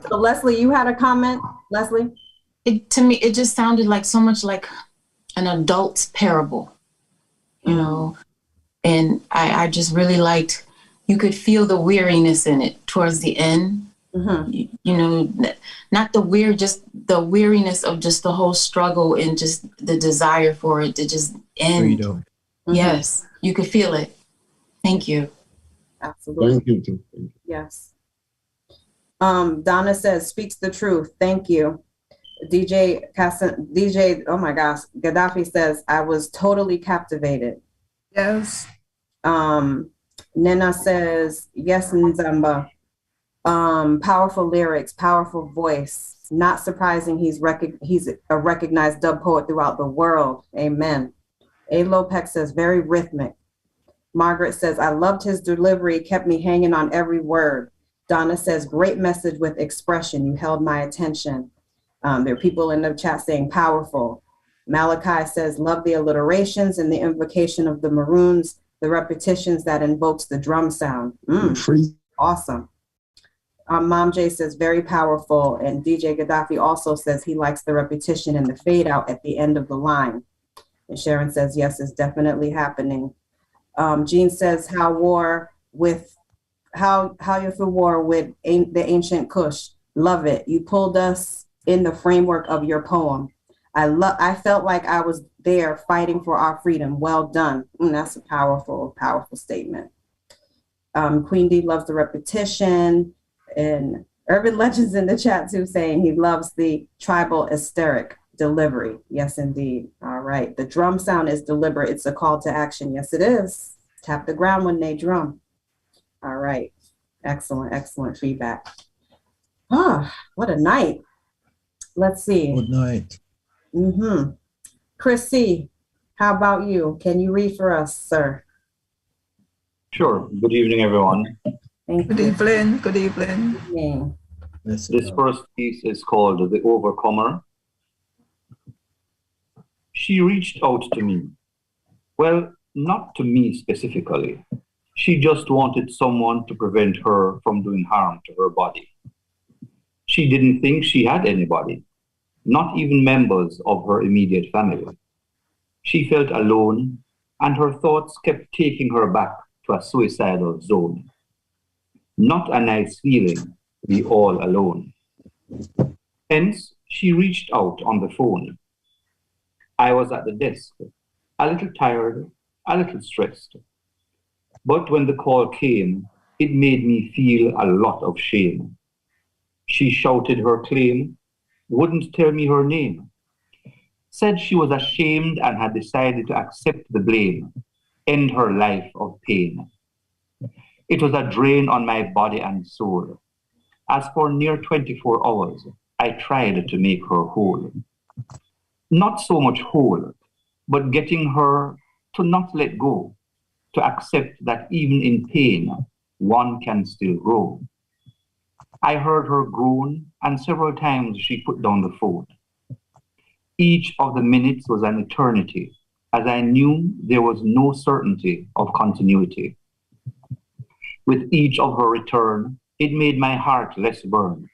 So Leslie, you had a comment, Leslie? To me, it just sounded like so much like an adult's parable, you know, and I just really liked, you could feel the weariness in it towards the end. You know, not just the weariness of just the whole struggle and just the desire for it to just end. Freedom. Yes, you could feel it. Thank you. Absolutely. Thank you too. Yes. Donna says, speaks the truth. Thank you. DJ, oh my gosh, Gaddafi says, I was totally captivated. Yes. Nena says, yes, Nazamba. Powerful lyrics, powerful voice. Not surprising he's a recognized dub poet throughout the world. Amen. A. Lopez says, very rhythmic. Margaret says, I loved his delivery, kept me hanging on every word. Donna says, great message with expression. You held my attention. There are people in the chat saying powerful. Malachi says, love the alliterations and the invocation of the maroons, the repetitions that invokes the drum sound. Awesome. Mom J says, very powerful. And DJ Gaddafi also says he likes the repetition and the fade out at the end of the line. And Sharon says, yes, it's definitely happening. Jean says, how you feel war with the ancient Kush. Love it. You pulled us in the framework of your poem. I felt like I was there fighting for our freedom. Well done. That's a powerful, powerful statement. Queen D loves the repetition. And Urban Legends in the chat too saying he loves the tribal aesthetic delivery. Yes, indeed. All right. The drum sound is deliberate. It's a call to action. Yes, it is. Tap the ground when they drum. All right. Excellent, excellent feedback. What a night. Let's see. Good night. Chris C., how about you? Can you read for us, sir? Sure. Good evening, everyone. Good evening. Good evening. This first piece is called The Overcomer. She reached out to me. Well, not to me specifically. She just wanted someone to prevent her from doing harm to her body. She didn't think she had anybody, not even members of her immediate family. She felt alone, and her thoughts kept taking her back to a suicidal zone. Not a nice feeling to be all alone. Hence, she reached out on the phone. I was at the desk, a little tired, a little stressed. But when the call came, it made me feel a lot of shame. She shouted her claim, wouldn't tell me her name. Said she was ashamed and had decided to accept the blame, end her life of pain. It was a drain on my body and soul. As for near 24 hours, I tried to make her whole. Not so much whole, but getting her to not let go, to accept that even in pain, one can still grow. I heard her groan, and several times she put down the phone. Each of the minutes was an eternity, as I knew there was no certainty of continuity. With each of her return, it made my heart less burn.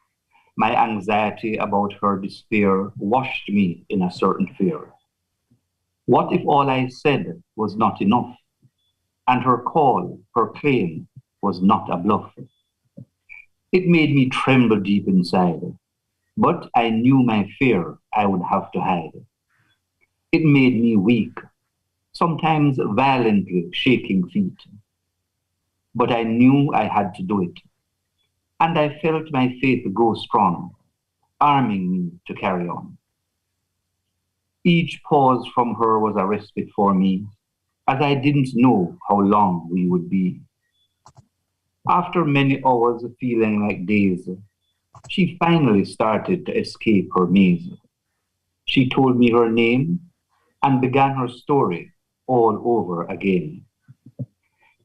My anxiety about her despair washed me in a certain fear. What if all I said was not enough, and her call, her claim, was not a bluff? It made me tremble deep inside, but I knew my fear I would have to hide. It made me weak, sometimes violently shaking feet. But I knew I had to do it, and I felt my faith go strong, arming me to carry on. Each pause from her was a respite for me, as I didn't know how long we would be. After many hours feeling like days, she finally started to escape her maze. She told me her name and began her story all over again.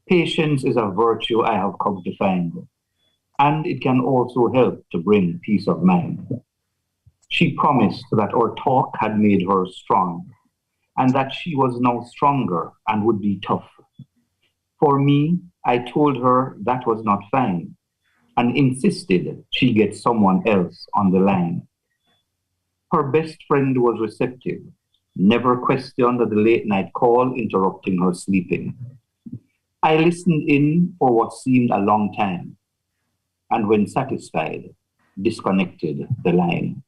Patience is a virtue I have come to find, and it can also help to bring peace of mind. She promised that our talk had made her strong, and that she was now stronger and would be tough. For me, I told her that was not fine, and insisted she get someone else on the line. Her best friend was receptive, never questioned the late night call interrupting her sleeping. I listened in for what seemed a long time, and when satisfied, disconnected the line.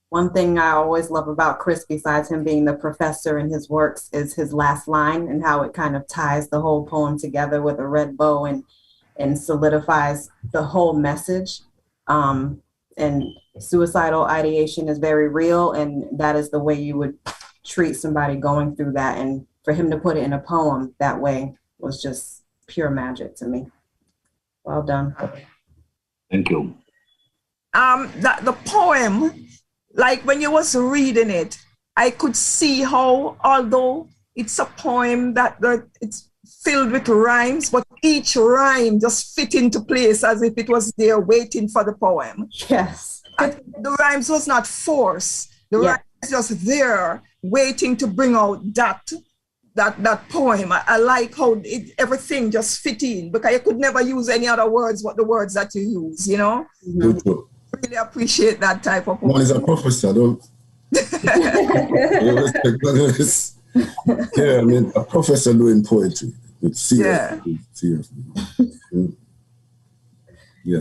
One thing I always love about Chris, besides him being the professor in his works, is his last line and how it kind of ties the whole poem together with a red bow and solidifies the whole message. And suicidal ideation is very real, and that is the way you would treat somebody going through that. And for him to put it in a poem that way was just pure magic to me. Well done. Thank you. The poem, like when you was reading it, I could see how, although it's a poem that it's filled with rhymes, but each rhyme just fit into place as if it was there waiting for the poem. Yes. The rhymes was not forced. The rhymes just there waiting to bring out that poem. I like how everything just fit in, because you could never use any other words but the words that you use, you know? Mm-hmm. Really appreciate that type of poem. One is a professor, don't yeah, I mean, a professor doing poetry. It's serious. Yeah. Seriously. Yeah.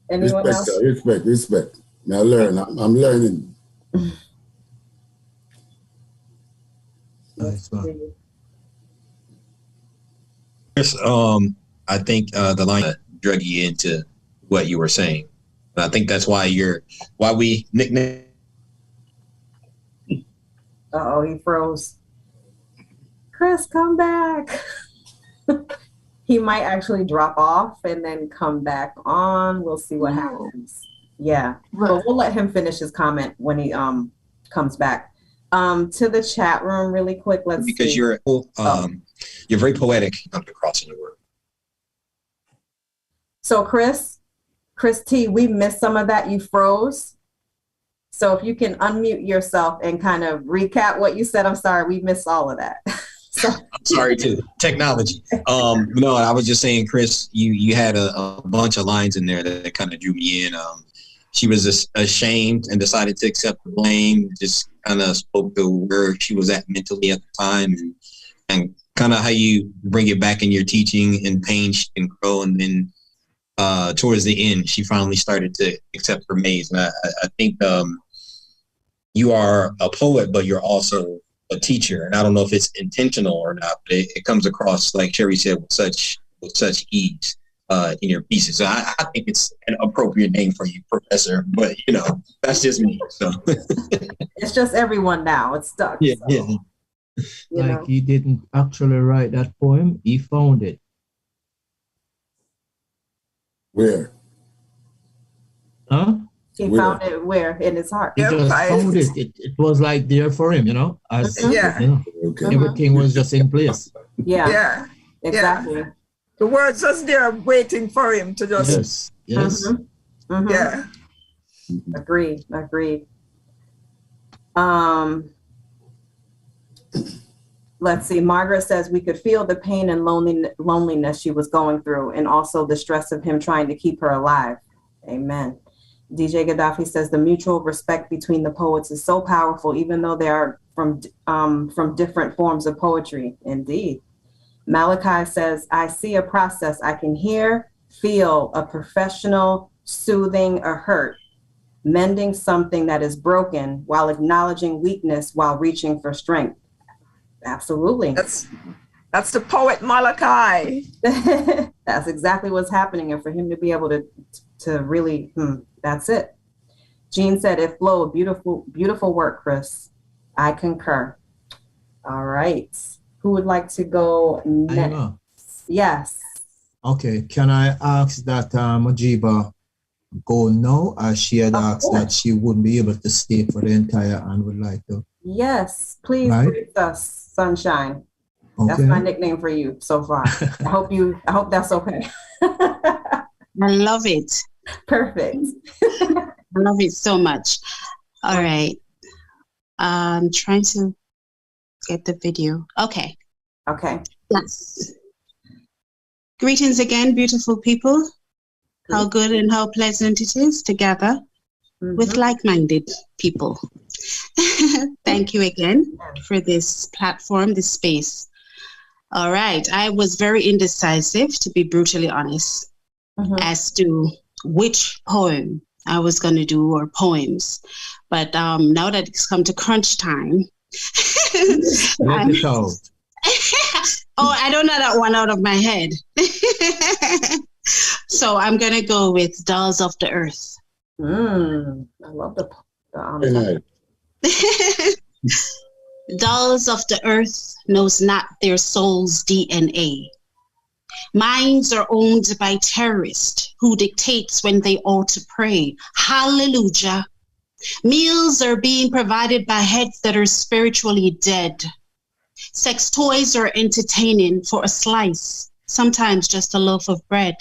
Anyone respect, else? Respect. I learn. I'm learning. Nice one. Chris, I think the line drug you into what you were saying. And I think that's why we nicknamed. Uh-oh, he froze. Chris, come back. He might actually drop off and then come back on. We'll see what happens. Yeah, but we'll let him finish his comment when he comes back. To the chat room really quick. Let's because see. you're very poetic across in the word. So Chris T, we missed some of that. You froze. So if you can unmute yourself and kind of recap what you said. I'm sorry, we missed all of that. I'm sorry too. Technology. No, I was just saying, Chris, you had a bunch of lines in there that kind of drew me in. She was just ashamed and decided to accept the blame. Just kind of spoke to where she was at mentally at the time, and kind of how you bring it back in your teaching and pain she can grow. And then towards the end, she finally started to accept her maze. And I think you are a poet, but you're also a teacher. And I don't know if it's intentional or not, but it comes across, like Sherry said, with such ease in your pieces. So I think it's an appropriate name for you, Professor. But that's just me. So it's just everyone now. It's stuck. Yeah, so, yeah. He didn't actually write that poem. He found it. Where? Huh? He found it where? In his heart. He just found it. It was like there for him, as Okay. Everything was just in place. Yeah. Exactly. Yeah. The words was there waiting for him to just. Yes. Mm-hmm. Mm-hmm. Yeah. Agreed. Let's see. Margaret says we could feel the pain and loneliness she was going through, and also the stress of him trying to keep her alive. Amen. DJ Gaddafi says the mutual respect between the poets is so powerful, even though they are from different forms of poetry. Indeed. Malachi says, I see a process. I can hear, feel a professional soothing a hurt. mending something that is broken while acknowledging weakness while reaching for strength. Absolutely. That's the poet Malachi. That's exactly what's happening. And for him to be able to really, that's it. Jean said it flowed. Beautiful, beautiful work, Chris. I concur. All right. Who would like to go next? Yes. Okay. Can I ask that Mojiba go now, as she had asked that she wouldn't be able to stay for the entire and would like to? Yes, please greet us, Sunshine. Okay. That's my nickname for you so far. I hope that's okay. I love it. Perfect. I love it so much. All right. I'm trying to get the video. Okay. Okay. Yes. Greetings again, beautiful people. How good and how pleasant it is to gather with like-minded people. Thank you again for this platform, this space. All right. I was very indecisive, to be brutally honest, as to which poem I was going to do, or poems. But now that it's come to crunch time. Let it out. Oh, I don't know that one out of my head. So I'm going to go with Dolls of the Earth. I love the Dolls of the earth knows not their soul's DNA. Minds are owned by terrorists who dictates when they ought to pray. Hallelujah. Meals are being provided by heads that are spiritually dead. Sex toys are entertaining for a slice, sometimes just a loaf of bread.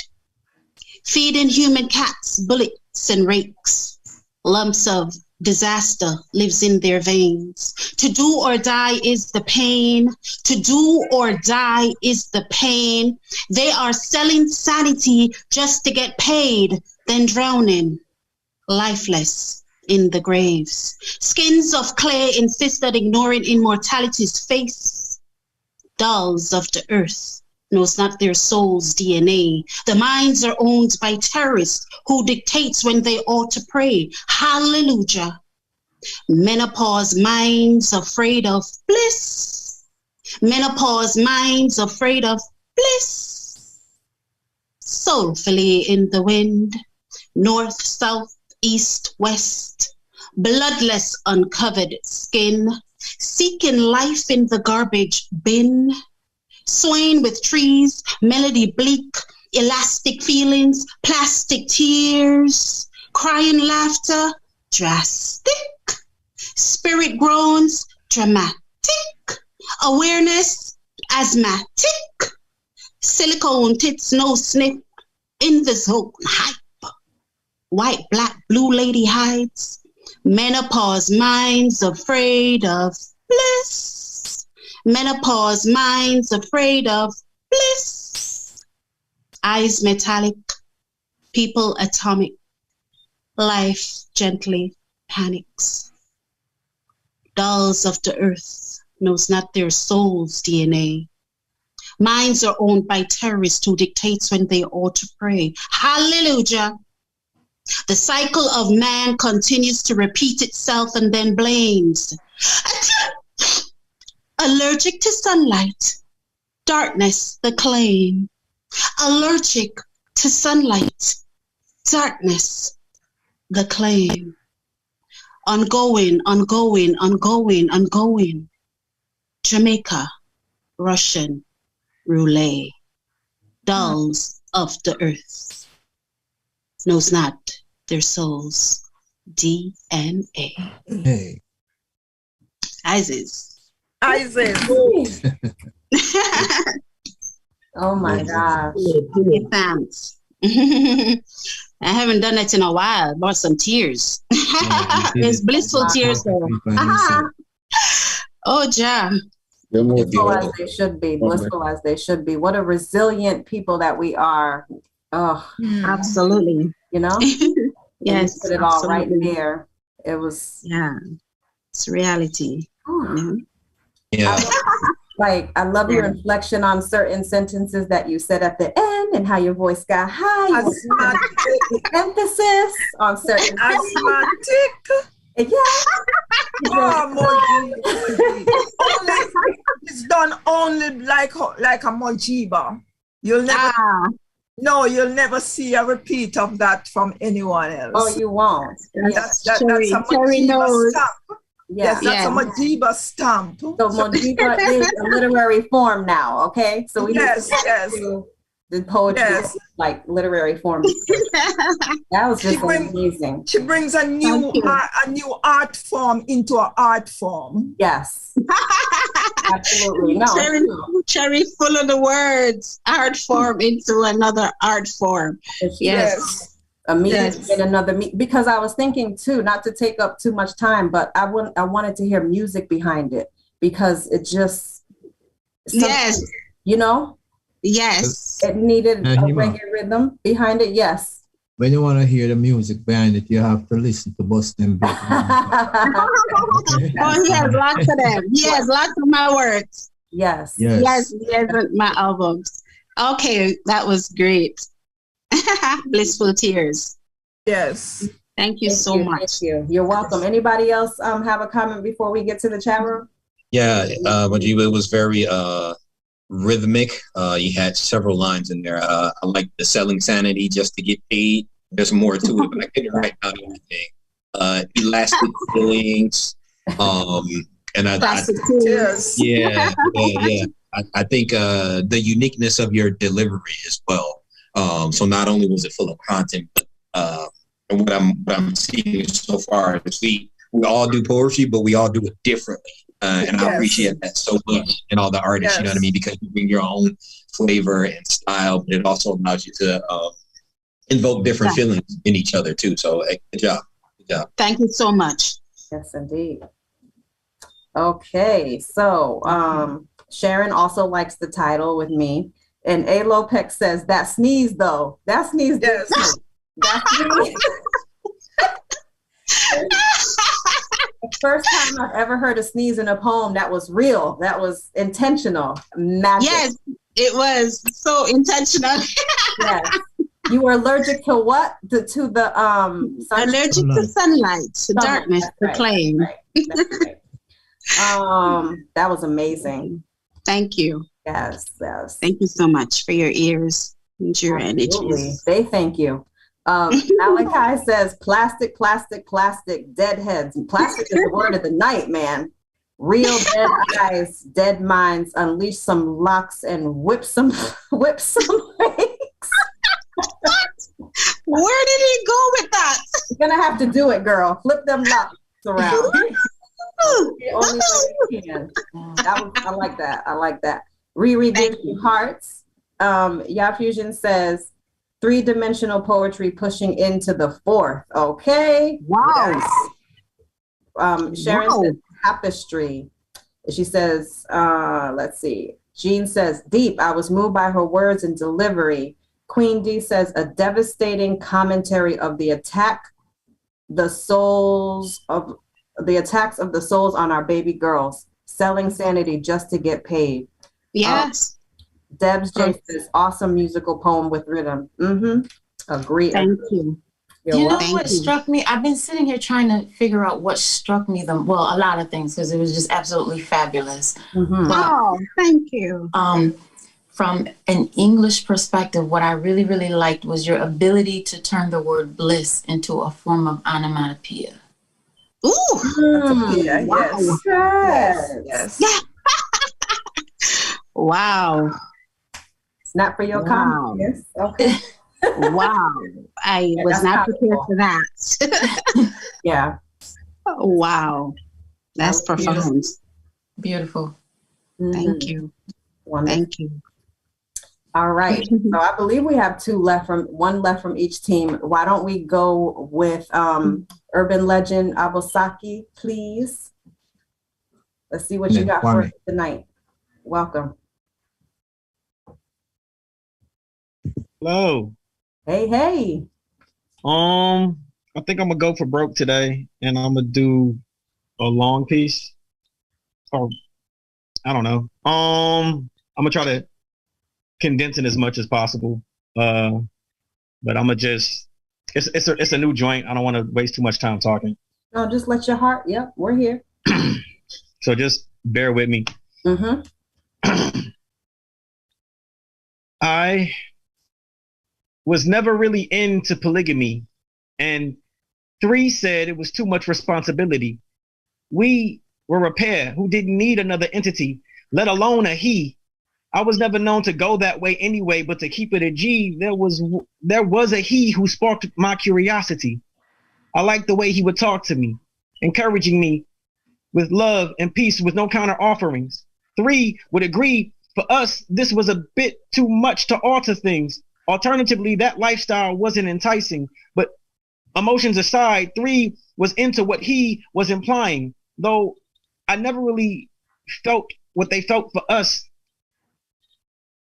Feeding human cats bullets and rakes. Lumps of disaster lives in their veins. To do or die is the pain. To do or die is the pain. They are selling sanity just to get paid, then drowning, lifeless in the graves. Skins of clay insisted ignoring immortality's face. Dolls of the earth knows not their soul's DNA. The minds are owned by terrorists who dictates when they ought to pray. Hallelujah. Menopause minds afraid of bliss. Menopause minds afraid of bliss. Soulfully in the wind, north, south, east, west, bloodless uncovered skin, seeking life in the garbage bin. Swaying with trees, melody bleak, elastic feelings, plastic tears, crying laughter, drastic, spirit groans, dramatic, awareness, asthmatic, silicone tits, no sniff, in the zone, hype, white, black, blue lady hides, menopause minds afraid of bliss. Menopause minds afraid of bliss. Eyes metallic, people atomic. Life gently panics. Dolls of the earth knows not their soul's DNA. Minds are owned by terrorists who dictates when they ought to pray. Hallelujah. The cycle of man continues to repeat itself and then blames. Allergic to sunlight, darkness the claim. Allergic to sunlight, darkness the claim. Ongoing, ongoing, ongoing, ongoing. Jamaica, Russian roulette. Dolls of the earth knows not their soul's DNA. Hey. Isis. Isis. Oh my gosh. Thanks. I haven't done it in a while. Brought some tears. It's blissful tears though. Oh, ja. Blissful as they should be. Blissful as they should be. What a resilient people that we are. Oh, absolutely. You know? Yes. Put it all right there. It was. Yeah. It's reality. Yeah. Like, I love your inflection on certain sentences that you said at the end and how your voice got high. The emphasis on certain asthmatic. Yeah. It's done only like a Mojiba. You'll never see a repeat of that from anyone else. Oh, you won't. That's a Mojiba stamp. Yes, that's a Mojiba stamp. So Mojiba is a literary form now, okay? So we yes. The poetry like literary form. That was just amazing. She brings a new art form into an art form. Yes. Absolutely. No. Cherry full of the words, art form into another art form. Yes. Immediately in another because I was thinking too, not to take up too much time, but I wanted to hear music behind it because it just you know. Yes. It needed a reggae rhythm behind it. Yes. When you want to hear the music behind it, you have to listen to Buss Dem Big. Oh, he has lots of them. He has lots of my words. Yes. He has my albums. Okay, that was great. Blissful tears. Yes. Thank you so much. Thank you. You're welcome. Anybody else have a comment before we get to the chat room? Yeah, Mojiba, it was very rhythmic. You had several lines in there. I like the selling sanity just to get paid. There's more to it, but I couldn't write down everything. Elastic feelings. And I think the uniqueness of your delivery as well. So not only was it full of content, but and what I'm seeing so far is we all do poetry, but we all do it differently. And I appreciate that so much in all the artists, you know what I mean? Because you bring your own flavor and style, but it also allows you to invoke different feelings in each other too. So good job. Good job. Thank you so much. Yes, indeed. Okay, so Sharon also likes the title with me. And A. Lopez says, that sneeze though. That sneeze. Yes. That sneeze. The first time I've ever heard a sneeze in a poem that was real, that was intentional, magic. Yes, it was so intentional. Yes. You were allergic to what? To the allergic to sunlight, to darkness, to claim. Right. That was amazing. Thank you. Yes. Thank you so much for your ears and your energy. They thank you. Malachi says, plastic, deadheads. Plastic is the word of the night, man. Real dead eyes, dead minds, unleash some locks and whip some rakes. Where did he go with that? You're gonna have to do it, girl. Flip them locks around. The only way you can. I like that. Riri gives you hearts. Ya Fusion says, 3-dimensional poetry pushing into the 4th. Okay. Wow. Yes. Sharon says tapestry. She says, let's see. Jean says, deep. I was moved by her words and delivery. Queen D says, a devastating commentary of the attacks of the souls on our baby girls, selling sanity just to get paid. Yes. Debs J says, awesome musical poem with rhythm. Agree. Thank you. You know what struck me? I've been sitting here trying to figure out what struck me a lot of things, because it was just absolutely fabulous. But, thank you. From an English perspective, what I really, really liked was your ability to turn the word bliss into a form of onomatopoeia. Ooh. Yes. Wow. It's not for your comment. Yes. Okay. Wow. I was not prepared for that. Yeah. Wow. That's profound. Beautiful. Thank you. Wonderful. Thank you. All right. So I believe we have one left from each team. Why don't we go with urban legend Obasaki, please? Let's see what you got for us tonight. Welcome. Hello. Hey. I think I'm gonna go for broke today, and I'm gonna do a long piece. Or I don't know. I'm gonna try to condense it as much as possible. But I'm gonna just it's a new joint. I don't want to waste too much time talking. No, just let your heart. Yep, we're here. So just bear with me. I was never really into polygamy, and 3 said it was too much responsibility. We were a pair who didn't need another entity, let alone a he. I was never known to go that way anyway, but to keep it a G, there was a he who sparked my curiosity. I liked the way he would talk to me, encouraging me with love and peace with no counter offerings. 3 would agree, for us, this was a bit too much to alter things. Alternatively, that lifestyle wasn't enticing, but emotions aside, 3 was into what he was implying, though I never really felt what they felt for us.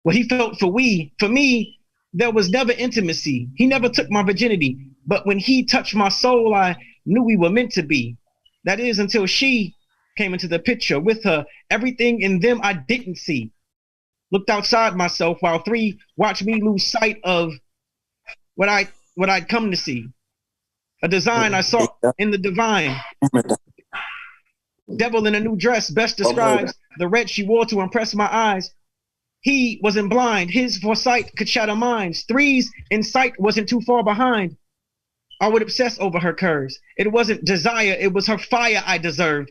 What he felt for me, there was never intimacy. He never took my virginity, but when he touched my soul, I knew we were meant to be. That is until she came into the picture. With her, everything in them I didn't see. Looked outside myself while 3 watched me lose sight of what I'd come to see. A design I saw in the divine. Devil in a new dress best describes the red she wore to impress my eyes. He wasn't blind. His foresight could shatter minds. 3's insight wasn't too far behind. I would obsess over her curves. It wasn't desire, it was her fire I deserved.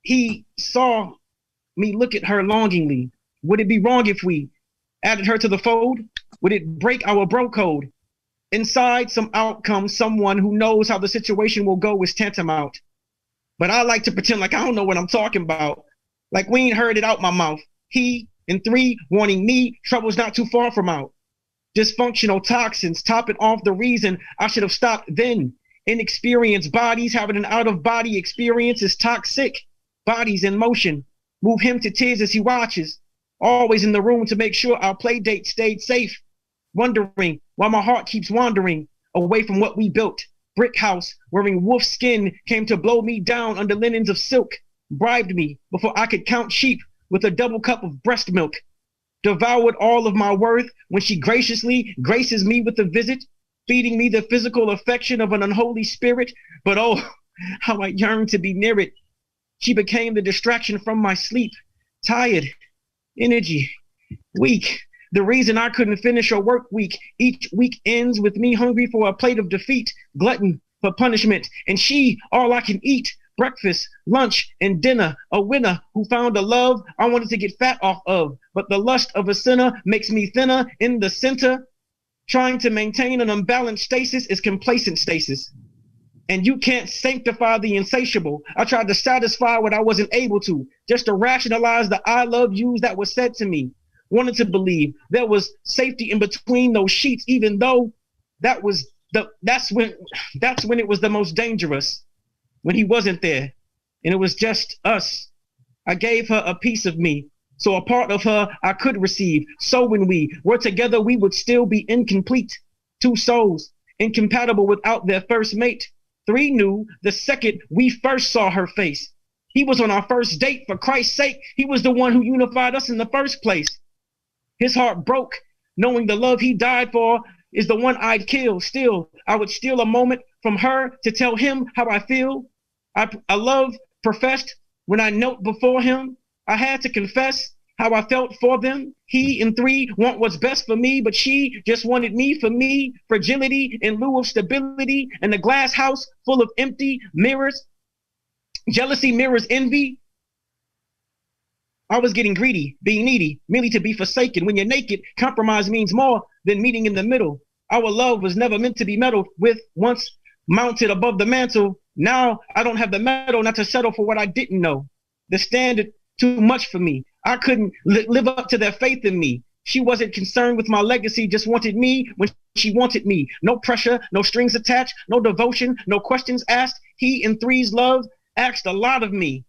He saw me look at her longingly. Would it be wrong if we added her to the fold? Would it break our bro code? Inside some outcome, someone who knows how the situation will go is tantamount. But I like to pretend like I don't know what I'm talking about. Like we ain't heard it out my mouth. He and 3 warning me, trouble's not too far from out. Dysfunctional toxins topping off the reason I should have stopped then. Inexperienced bodies having an out-of-body experience is toxic. Bodies in motion. Move him to tears as he watches. Always in the room to make sure our play date stayed safe. Wondering why my heart keeps wandering away from what we built. Brick house wearing wolf skin came to blow me down under linens of silk. Bribed me before I could count sheep with a double cup of breast milk. Devoured all of my worth when she graciously graces me with a visit, feeding me the physical affection of an unholy spirit. But oh, how I yearn to be near it. She became the distraction from my sleep. Tired, energy, weak. The reason I couldn't finish a work week. Each week ends with me hungry for a plate of defeat, glutton for punishment, and she all I can eat. Breakfast, lunch, and dinner, a winner who found a love I wanted to get fat off of. But the lust of a sinner makes me thinner in the center. Trying to maintain an unbalanced stasis is complacent stasis. And you can't sanctify the insatiable. I tried to satisfy what I wasn't able to, just to rationalize the I love yous that was said to me. Wanted to believe there was safety in between those sheets, even though that's when it was the most dangerous. When he wasn't there, and it was just us. I gave her a piece of me, so a part of her I could receive. So when we were together, we would still be incomplete. 2 souls, incompatible without their first mate. 3 knew the second we first saw her face. He was on our first date, for Christ's sake. He was the one who unified us in the first place. His heart broke, knowing the love he died for is the one I'd kill. Still, I would steal a moment from her to tell him how I feel. I love professed when I knelt before him. I had to confess how I felt for them. He and 3 want what's best for me, but she just wanted me for me. Fragility in lieu of stability, and a glass house full of empty mirrors. Jealousy mirrors envy. I was getting greedy, being needy, merely to be forsaken. When you're naked, compromise means more than meeting in the middle. Our love was never meant to be meddled with. Once mounted above the mantle, now I don't have the metal not to settle for what I didn't know. The standard too much for me. I couldn't live up to their faith in me. She wasn't concerned with my legacy, just wanted me when she wanted me. No pressure, no strings attached, no devotion, no questions asked. He and 3's love asked a lot of me.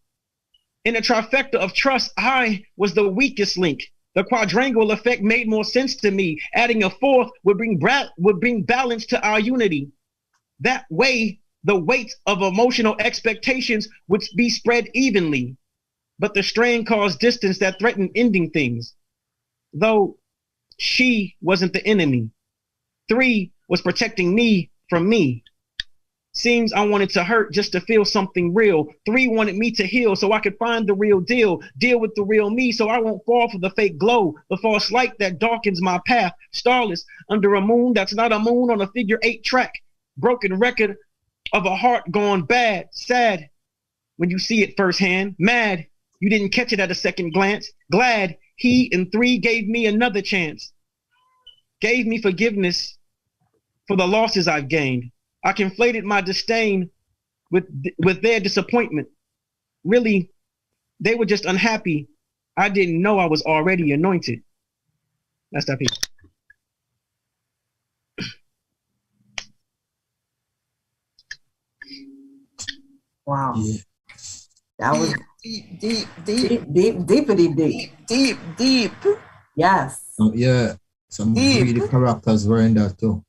In a trifecta of trust, I was the weakest link. The quadrangle effect made more sense to me. Adding a 4th would bring balance to our unity. That way, the weight of emotional expectations would be spread evenly. but the strain caused distance that threatened ending things. Though she wasn't the enemy. 3 was protecting me from me. Seems I wanted to hurt just to feel something real. 3 wanted me to heal so I could find the real deal with the real me so I won't fall for the fake glow, the false light that darkens my path, starless under a moon that's not a moon on a figure 8 track. Broken record of a heart gone bad, sad when you see it firsthand, mad you didn't catch it at a second glance, glad he and 3 gave me another chance, gave me forgiveness for the losses I've gained. I conflated my disdain with their disappointment. Really, they were just unhappy. I didn't know I was already anointed. That's that piece. Wow. Yeah. That was deep. Yes. Yeah. Some greedy characters were in that too.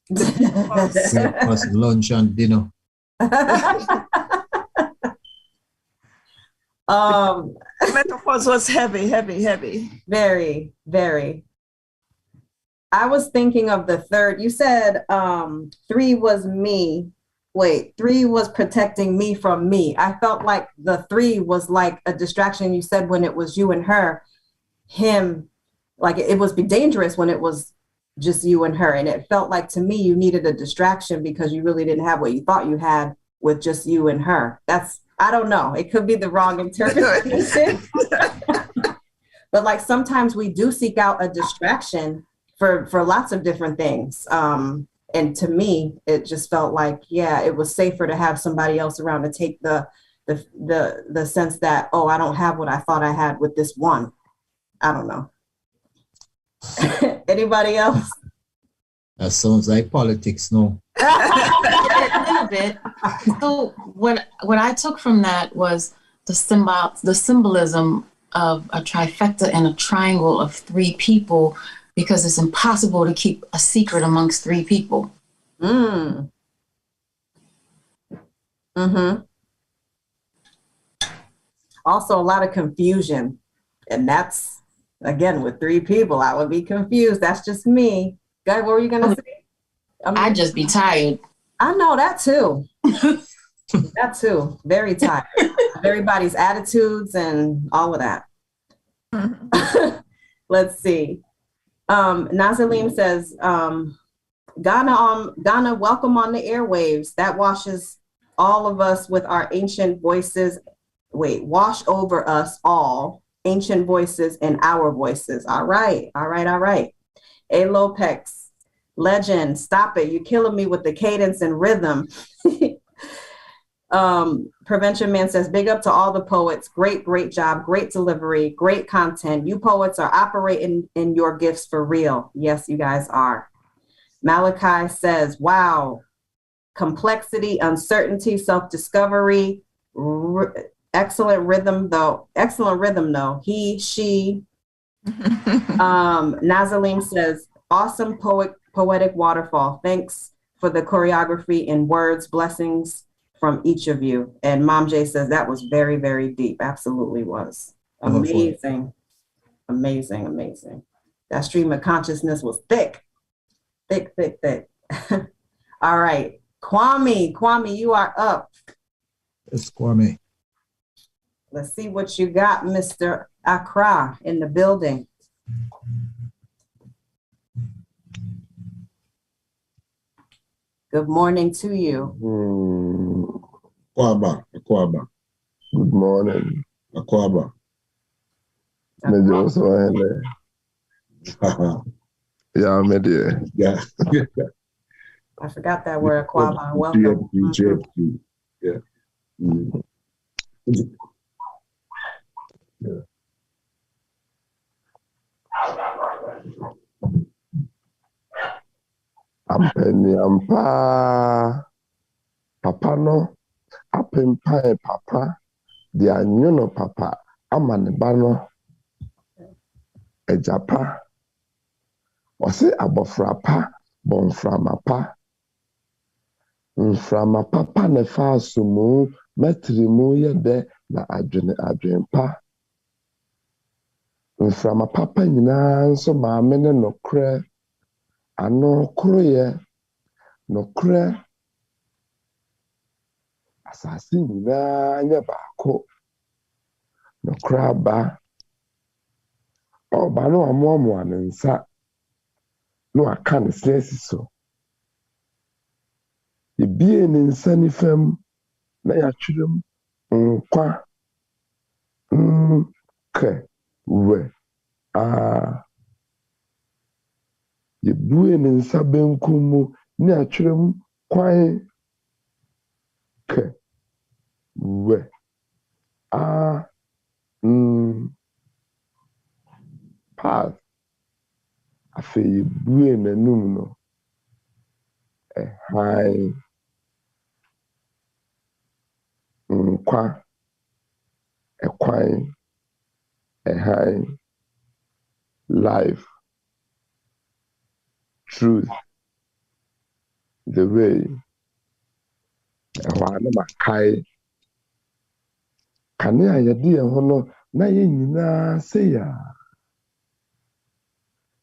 Breakfast, lunch, and dinner. Metaphors was heavy. Very, very. I was thinking of the third. You said 3 was me. Wait, 3 was protecting me from me. I felt like the 3 was like a distraction. You said when it was you and her, him, like it was dangerous when it was just you and her. And it felt like to me, you needed a distraction because you really didn't have what you thought you had with just you and her. I don't know. It could be the wrong interpretation. But like sometimes we do seek out a distraction for lots of different things. And to me, it just felt like, yeah, it was safer to have somebody else around to take the sense that, oh, I don't have what I thought I had with this one. I don't know. Anybody else? That sounds like politics, no? A little bit. So what I took from that was the symbolism of a trifecta and a triangle of 3 people, because it's impossible to keep a secret amongst 3 people. Also a lot of confusion. And that's, again, with 3 people, I would be confused. That's just me. Guy, what were you going to say? I'd just be tired. I know that too. That too. Very tired. Everybody's attitudes and all of that. Let's see. Nazalim says, Ghana, welcome on the airwaves. That washes all of us with our ancient voices. Wash over us all, ancient voices and our voices. All right. A. Lopex, legend, stop it. You're killing me with the cadence and rhythm. Prevention Man says, big up to all the poets. Great job. Great delivery. Great content. You poets are operating in your gifts for real. Yes, you guys are. Malachi says, wow. Complexity, uncertainty, self-discovery. Excellent rhythm though. He, she. Nazalim says, awesome poetic waterfall. Thanks for the choreography and words. Blessings from each of you. And Mom J says that was very, very deep. Absolutely was. Amazing. That stream of consciousness was thick. All right. Kwame, you are up. It's Kwame. Let's see what you got, Mr. Accra, in the building. Good morning to you. Akwaba. Good morning. Akwaba. Yeah, I'm there. Yeah. I forgot that word, Akwaba. Welcome. JFP. Yeah. Yeah. Ampeni ampa papa no apempa papa di anyono papa amaneba ejapa wase abofra pa bonframa pa mframa papa ne fa sumu metrimu ye de na adwene pa mframa papa nyinaa nso maame ne nokorɛ ano koroyɛ nokorɛ asase nyinaa nyɛ baako nokorɛ aba ɔba no amoamoa ne nsa na waka ne se asi so ebie ne nsa nifa mu na yɛatwerɛ mu nkwa kɛ wɛ yɛbue ne nsa benkum mu na yɛatwerɛ mu kwan kɛ wɛ path afei yɛbue n'anum no ɛhan nkwa ɛkwan ɛhan life truth the way ɛhɔ a na makae kanea a yɛde yɛn ho no na yɛn nyinaa sɛ yɛ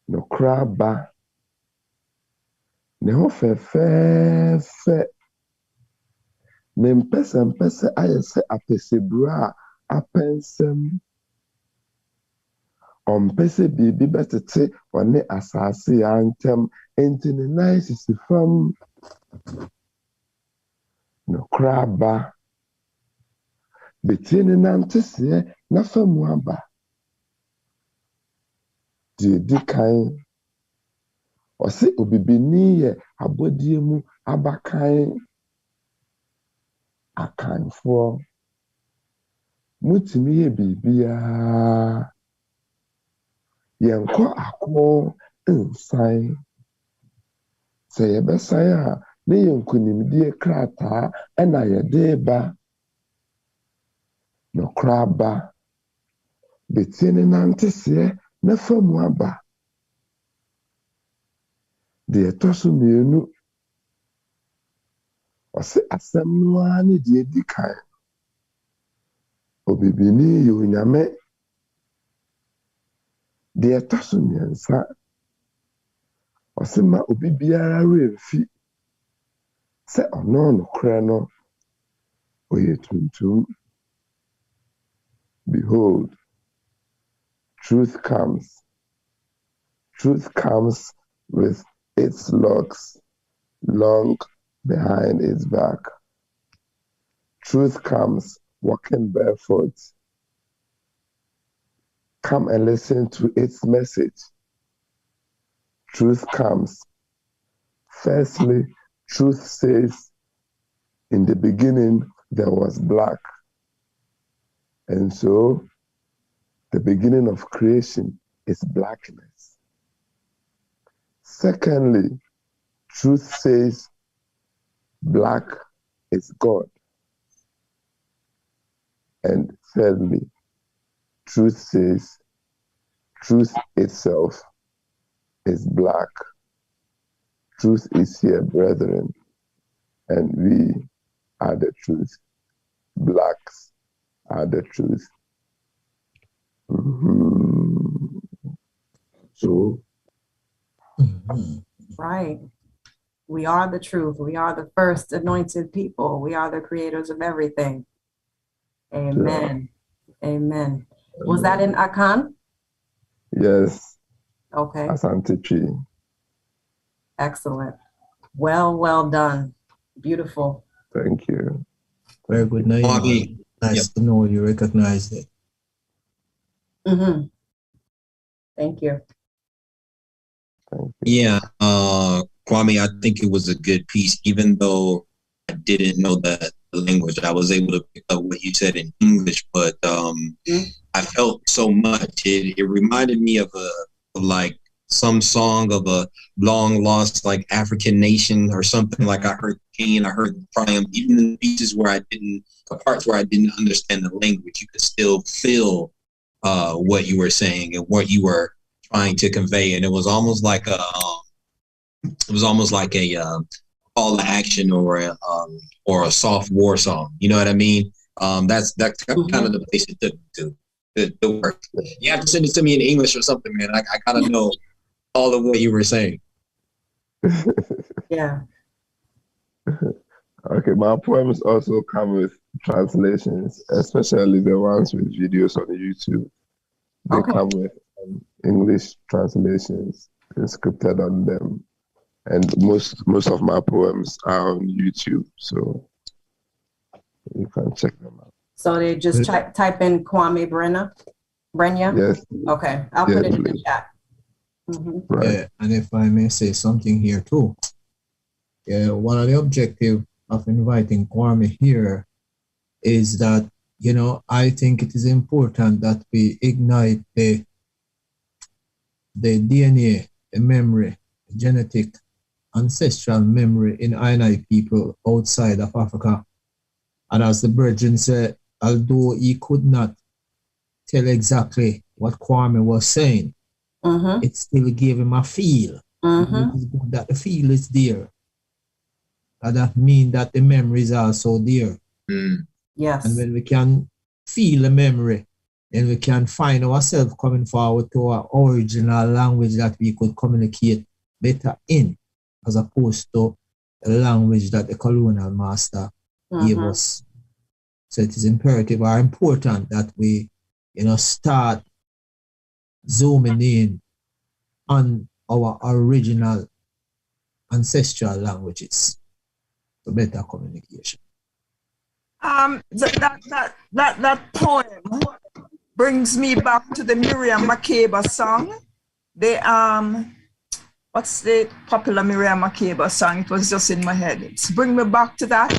nokorɛ aba ne ho fɛfɛɛfɛ ne mpɛsɛmpɛsɛ ayɛ sɛ apɛsɛbura a apɛnsɛm ɔmpɛ sɛ biribi bɛtete ɔne asase yɛ ntɛm enti ne nan sisi fam nokorɛ aba betie ne nanteseɛ na fa mu aba deɛ di kan ɔse obibini yɛ abɔdeɛ mu abakan akanfoɔ mutumi yɛ biribiara yɛnkɔ ako nsan sɛ yɛbɛsan a ne yɛ nkonimdie krataa ɛna yɛde ba nokorɛ aba betie ne nanteseɛ na fa mu aba deɛ ɛtɔ so mmienu ɔse asɛm no ara ne deɛ di kan obibini yɛ onyame deɛ ɛtɔ so mmiɛnsa ɔse ma obi biara remfi sɛ ɔno nokorɛ no ɔyɛ tuntum behold truth comes with its locks long behind its back. Truth comes walking barefoot. Come and listen to its message. Truth comes. Firstly, truth says, in the beginning there was black. And so the beginning of creation is blackness. Secondly, truth says black is God. And thirdly, truth says truth itself is black. Truth is here, brethren, and we are the truth. Blacks are the truth. Mm-hmm. So, right. We are the truth. We are the first anointed people. We are the creators of everything. Amen. Yeah. Amen. Was that in Akan? Yes. Okay. Ashanti tree. Excellent. Well done. Beautiful. Thank you. Very good. Neiima. Nice to know you recognized it. Mm-hmm. Thank you. Yeah, Kwame, I think it was a good piece. Even though I didn't know the language, I was able to pick up what you said in English. But I felt so much. It reminded me of like some song of a long lost like African nation or something. Like I heard pain, I heard triumph. Even in the pieces where the parts where I didn't understand the language, you could still feel what you were saying and what you were trying to convey. And it was almost like a call to action or a soft war song. You know what I mean? That's kind of the place it took to work. You have to send it to me in English or something, man. I kind of know all of what you were saying. Yeah. Okay, my poems also come with translations, especially the ones with videos on YouTube. They come with English translations scripted on them, and most of my poems are on YouTube, so you can check them out. So they just type in Kwame Brenta? Yes. Okay, I'll put it in the chat. Right. Yeah, and if I may say something here too. Yeah, one of the objectives of inviting Kwame here is that, you know, I think it is important that we ignite the DNA, the memory, genetic, ancestral memory in I people outside of Africa. And as the Virgin said, although he could not tell exactly what Kwame was saying, it still gave him a feel. It is good that the feel is there. And that means that the memory is also there. Yes. And when we can feel the memory, then we can find ourselves coming forward to our original language that we could communicate better in, as opposed to the language that the colonial master gave us. So it is imperative or important that we, you know, start zooming in on our original ancestral languages for better communication. That poem brings me back to the Miriam Makeba song. What's the popular Miriam Makeba song? It was just in my head. It's bring me back to that.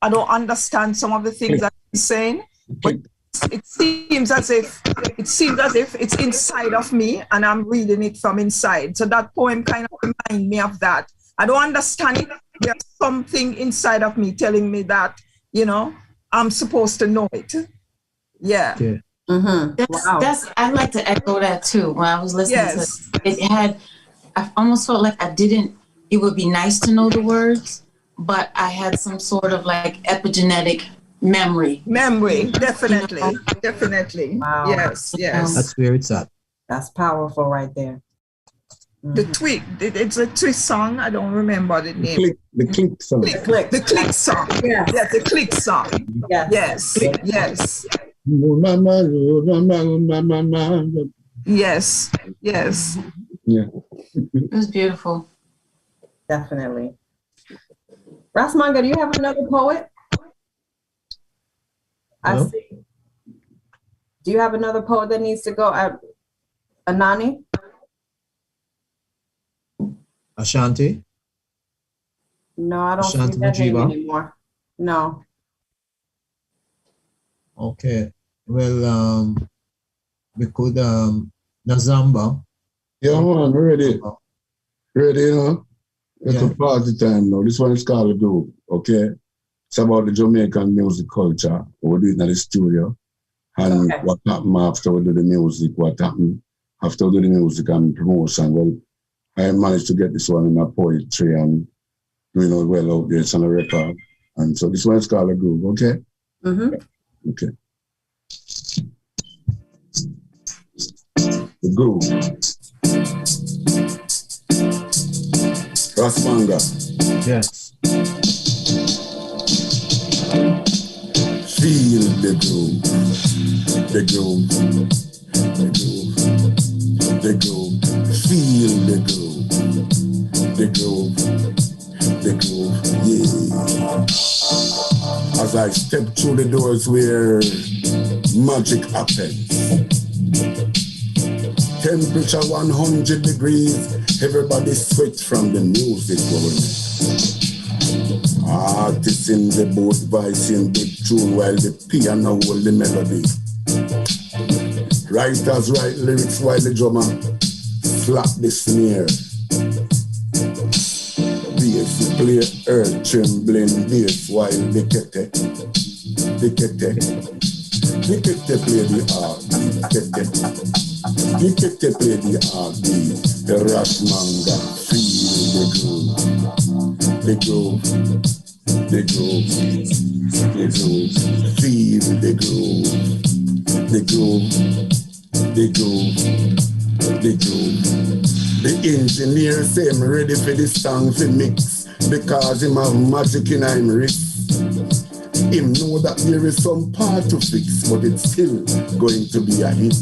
I don't understand some of the things that he's saying, but it seems as if it's inside of me and I'm reading it from inside. So that poem kind of reminds me of that. I don't understand it. There's something inside of me telling me that, you know, I'm supposed to know it. Yeah. Okay. That's I'd like to echo that too. When I was listening to it, I almost felt like it would be nice to know the words, but I had some sort of like epigenetic memory. Definitely. Wow. Yes. That's where it's at. That's powerful right there. The tweet, it's a twist song. I don't remember the name. The click song. The click song. Yeah, the click song. Yes. Yes. Yeah. It was beautiful. Definitely. Ras Manga, do you have another poet? Hello? I see. Do you have another poet that needs to go? Anani? Ashanti? No, I don't Ashanti see that name Mojiba? anymore. No. Okay. Well, we could Nazamba. Yeah, man, ready. Ready, you know? It's a party time now. This one is called a group, okay? It's about the Jamaican music culture. We do it in the studio. And what happened after we do the music, what happened after we do the music and promotion. Well, I managed to get this one in my poetry and doing it well out there. It's on a record. And so this one is called a groove, okay? Okay. The groove. Ras Manga. Yes. Feel the groove. The groove. The groove. The groove. Feel the groove. The groove. The groove. Yeah. As I step through the doors where magic happens. Temperature 100 degrees. Everybody sweat from the music rolling. Artists in the booth voicing big tune while the piano hold the melody. Writers write lyrics while the drummer slap the snare. Bass play earth trembling bass while the kete play the harp. The kete play the harp. The Ras Manga feel the groove. The groove. The groove. The groove, feel the groove. The groove, the groove, the groove. The engineer say I'm ready for this song to mix because him have magic in him wrist. Him know that there is some part to fix, but it's still going to be a hit.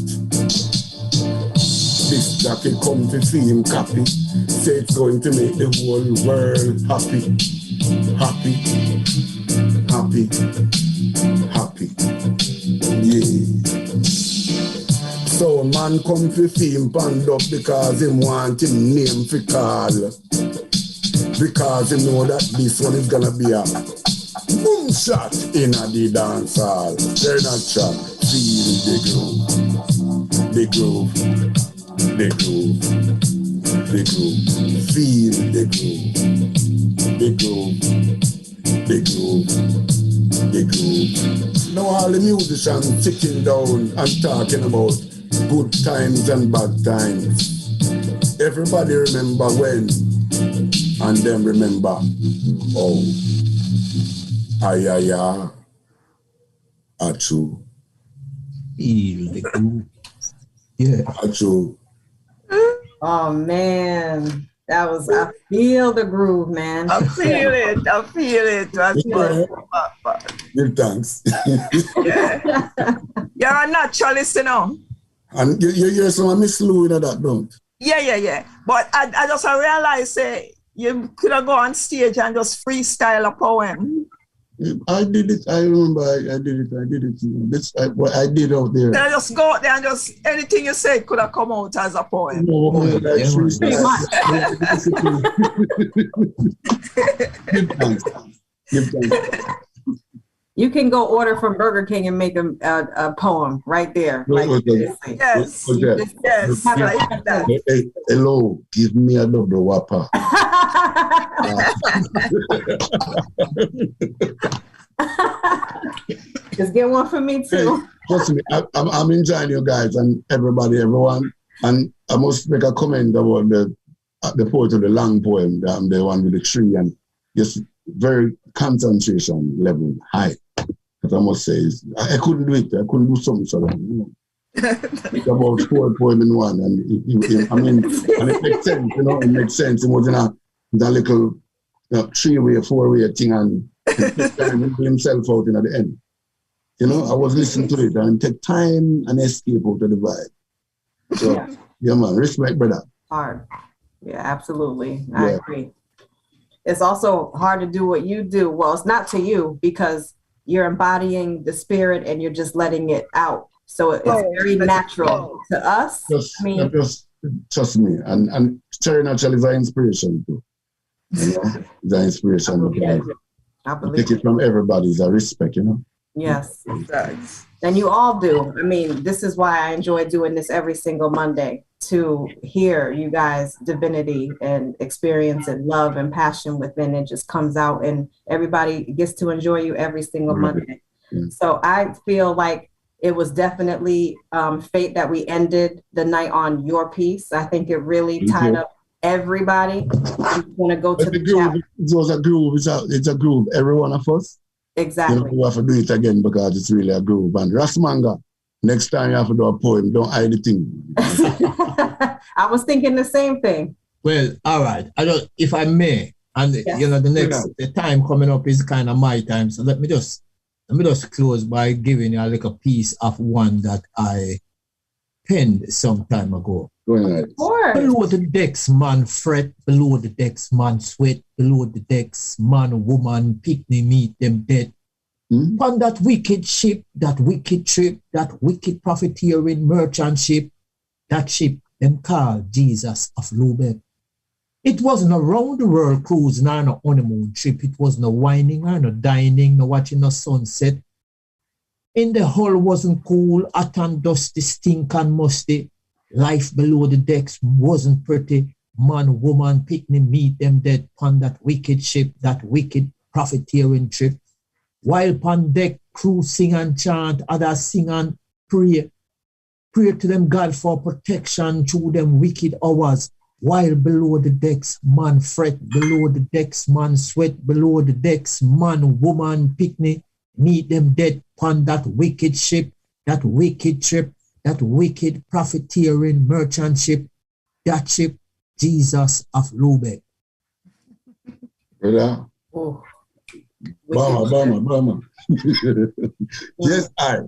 This jacket come to see him copy, say it's going to make the whole world happy. Happy, happy, happy. Yeah. So man come to see him panned up because him want him name for call. Because he know that this one is gonna be a boom shot in a the dance hall. They're not shot. Feel the groove. The groove. The groove. The groove. Feel the groove. The groove. The groove. The groove. Now all the musicians sitting down and talking about good times and bad times. Everybody remember when, and then remember, oh, ayaya, achu. Feel the groove. Yeah. Achu. Oh man, that was, I feel the groove, man. I feel it. I feel it. That's good. Give thanks. Yeah. You're a naturalist, you know. And you hear some of Miss Lou in that, don't? Yeah. But I just realized, say, you could have gone on stage and just freestyle a poem. I did it. I remember I did it. That's what I did out there. Then I just go out there and just anything you say could have come out as a poem. No, Pretty much. Give thanks. Give thanks. You can go order from Burger King and make a poem right there. Like, yes. Yes. Like that. Hey, hello, give me a double whopper. Just get one for me too. Hey, trust me, I'm enjoying you guys and everyone. And I must make a comment about the poet of the long poem, the one with the tree, and just very concentration level high. But I must say, I couldn't do it. I couldn't do something so that, you know. It's about 4 poems in one, and and it makes sense, you know. It makes sense. It was in a little 3-way, 4-way thing, and he himself out at the end. You know, I was listening to it and take time and escape out of the vibe. So, yeah man, respect, brother. Hard. Yeah, absolutely. I agree. It's also hard to do what you do. Well, it's not to you because you're embodying the spirit and you're just letting it out. So it's very natural to us. Just trust me. And Cherry Natural is an inspiration too. You know, it's an inspiration. I believe take it from everybody. It's a respect, you know. Yes. And you all do. I mean, this is why I enjoy doing this every single Monday, to hear you guys' divinity and experience and love and passion within it just comes out, and everybody gets to enjoy you every single Monday. So I feel like it was definitely fate that we ended the night on your piece. I think it really tied up everybody. I'm going to go to the groove. It was a groove. It's a groove. Every one of us. Exactly. You know, we have to do it again because it's really a groove. And Ras Manga, next time you have to do a poem, don't hide the thing. I was thinking the same thing. Well, all right. If I may, and you know, the time coming up is kind of my time. So let me just close by giving you a little piece of one that I penned some time ago. Below the decks, man fret. Below the decks, man sweat. Below the decks, man, woman, picnic meet them dead. On that wicked ship, that wicked trip, that wicked profiteering merchant ship, that ship them called Jesus of Lubek. It wasn't a round the world cruise, nor no honeymoon trip. It was no whining, nor no dining, no watching no sunset. In the hull wasn't cool, hot and dusty, stink and musty. Life below the decks wasn't pretty. Man, woman, picnic meet them dead on that wicked ship, that wicked profiteering trip. While upon deck, crew sing and chant, others sing and pray. Pray to them God for protection through them wicked hours. While below the decks, man fret. Below the decks, man sweat. Below the decks, man, woman, picnic meet them dead upon that wicked ship, that wicked trip, that wicked profiteering merchant ship, that ship, Jesus of Lubeck. Yeah. Oh. Bama. Yes, I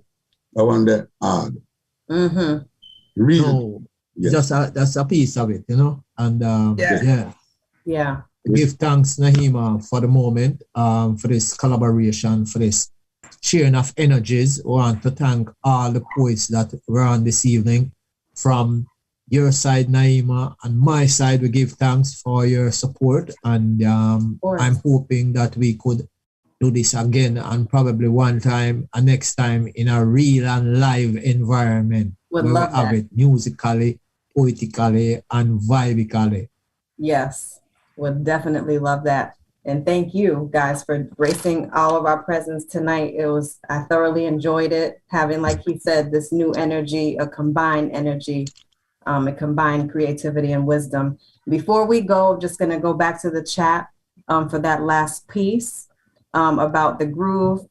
want that hard. Mm-hmm. Really? No, that's a piece of it, you know. And yeah. Give thanks, Neiima, for the moment, for this collaboration, for this sharing of energies. We want to thank all the poets that were on this evening. From your side, Neiima, and my side, we give thanks for your support. And I'm hoping that we could do this again, and probably one time and next time in a real and live environment. Would where love we have that. it musically, poetically, and vibically. Yes, would definitely love that. And thank you guys for gracing all of our presence tonight. I thoroughly enjoyed it, having, like he said, this new energy, a combined energy, a combined creativity and wisdom. Before we go, I'm just gonna go back to the chat for that last piece about the groove.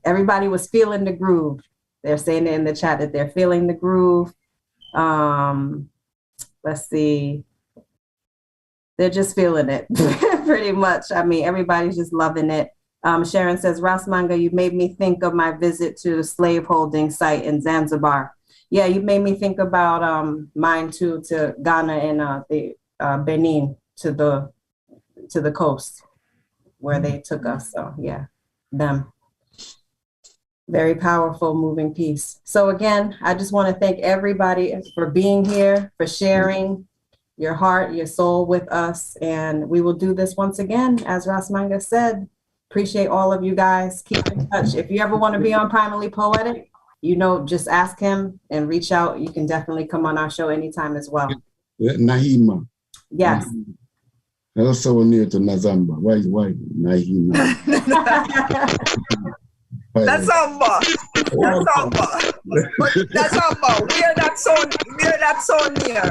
Everybody was feeling the groove. They're saying it in the chat that they're feeling the groove. Let's see. They're just feeling it pretty much. I mean, everybody's just loving it. Sharon says, Ras Manga, you made me think of my visit to the slaveholding site in Zanzibar. Yeah, you made me think about mine too, to Ghana and the Benin, to the coast where they took us. So yeah, them. Very powerful, moving piece. So again, I just want to thank everybody for being here, for sharing your heart, your soul with us. And we will do this once again, as Ras Manga said. Appreciate all of you guys. Keep in touch. If you ever want to be on Primally Poetic, just ask him and reach out. You can definitely come on our show anytime as well. Neiima. Yes. That's so near to Nazamba. Why Neiima? Nazamba. Where that so near?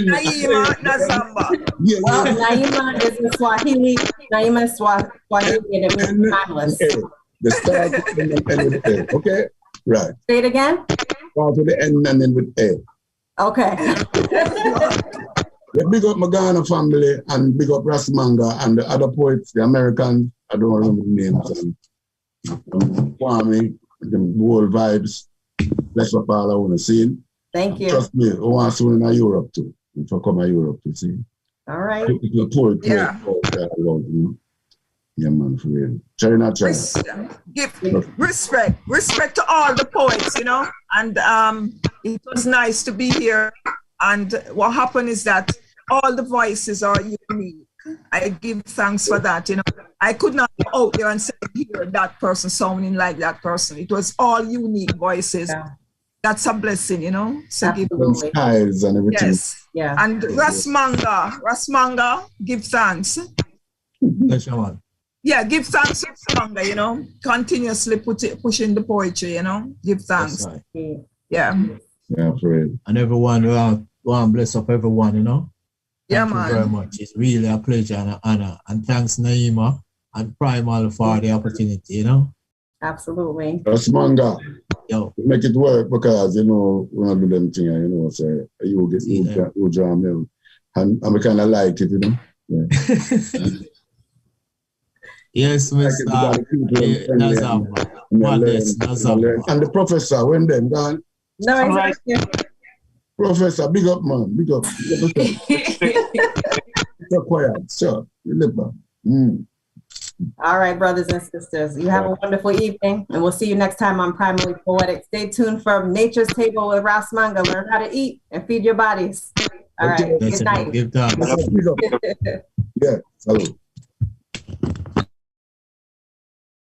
Neiima, Nazamba. Well, Neiima is in Swahili. Neiima is Swahili, and it means timeless. The start with the end with A. Okay? Right. Say it again? Start with the end and then with A. Okay. Big up my Ghana family and big up Ras Manga and the other poets, the Americans. I don't remember the names. Kwame, the whole vibes. That's what all I want to see. Thank you. Trust me, I want to see in Europe too. If I come to Europe to see. All right. Yeah, man, for real. China. Give respect to all the poets, and it was nice to be here. And what happened is that all the voices are unique. I give thanks for that, I could not go out there and say, hear that person sounding like that person. It was all unique voices. Yeah. That's a blessing, So give styles and everything. Yes. Yeah. And Ras Manga, give thanks. Yeah, give thanks to Ras Manga, continuously pushing the poetry, give thanks. Right. Yeah. Yeah, for real. And everyone, want bless up everyone, Thank you very much. It's really a pleasure and an honor. And thanks, Neiima and Primal, for the opportunity, Absolutely. Ras Manga. Yo. Make it work because, when I do them things, say, you draw me out. And I kind of like it, Yeah. Yes, Mr. Nazamba. Nazamba. And the professor, when them gone? No, he's right here. Professor, big up, man. Big up. So quiet. Sure. All right, brothers and sisters. You have a wonderful evening, and we'll see you next time on Primally Poetic. Stay tuned for Nature's Table with Ras Manga. Learn how to eat and feed your bodies. All right. Good night. Give thanks. Yeah. Salute.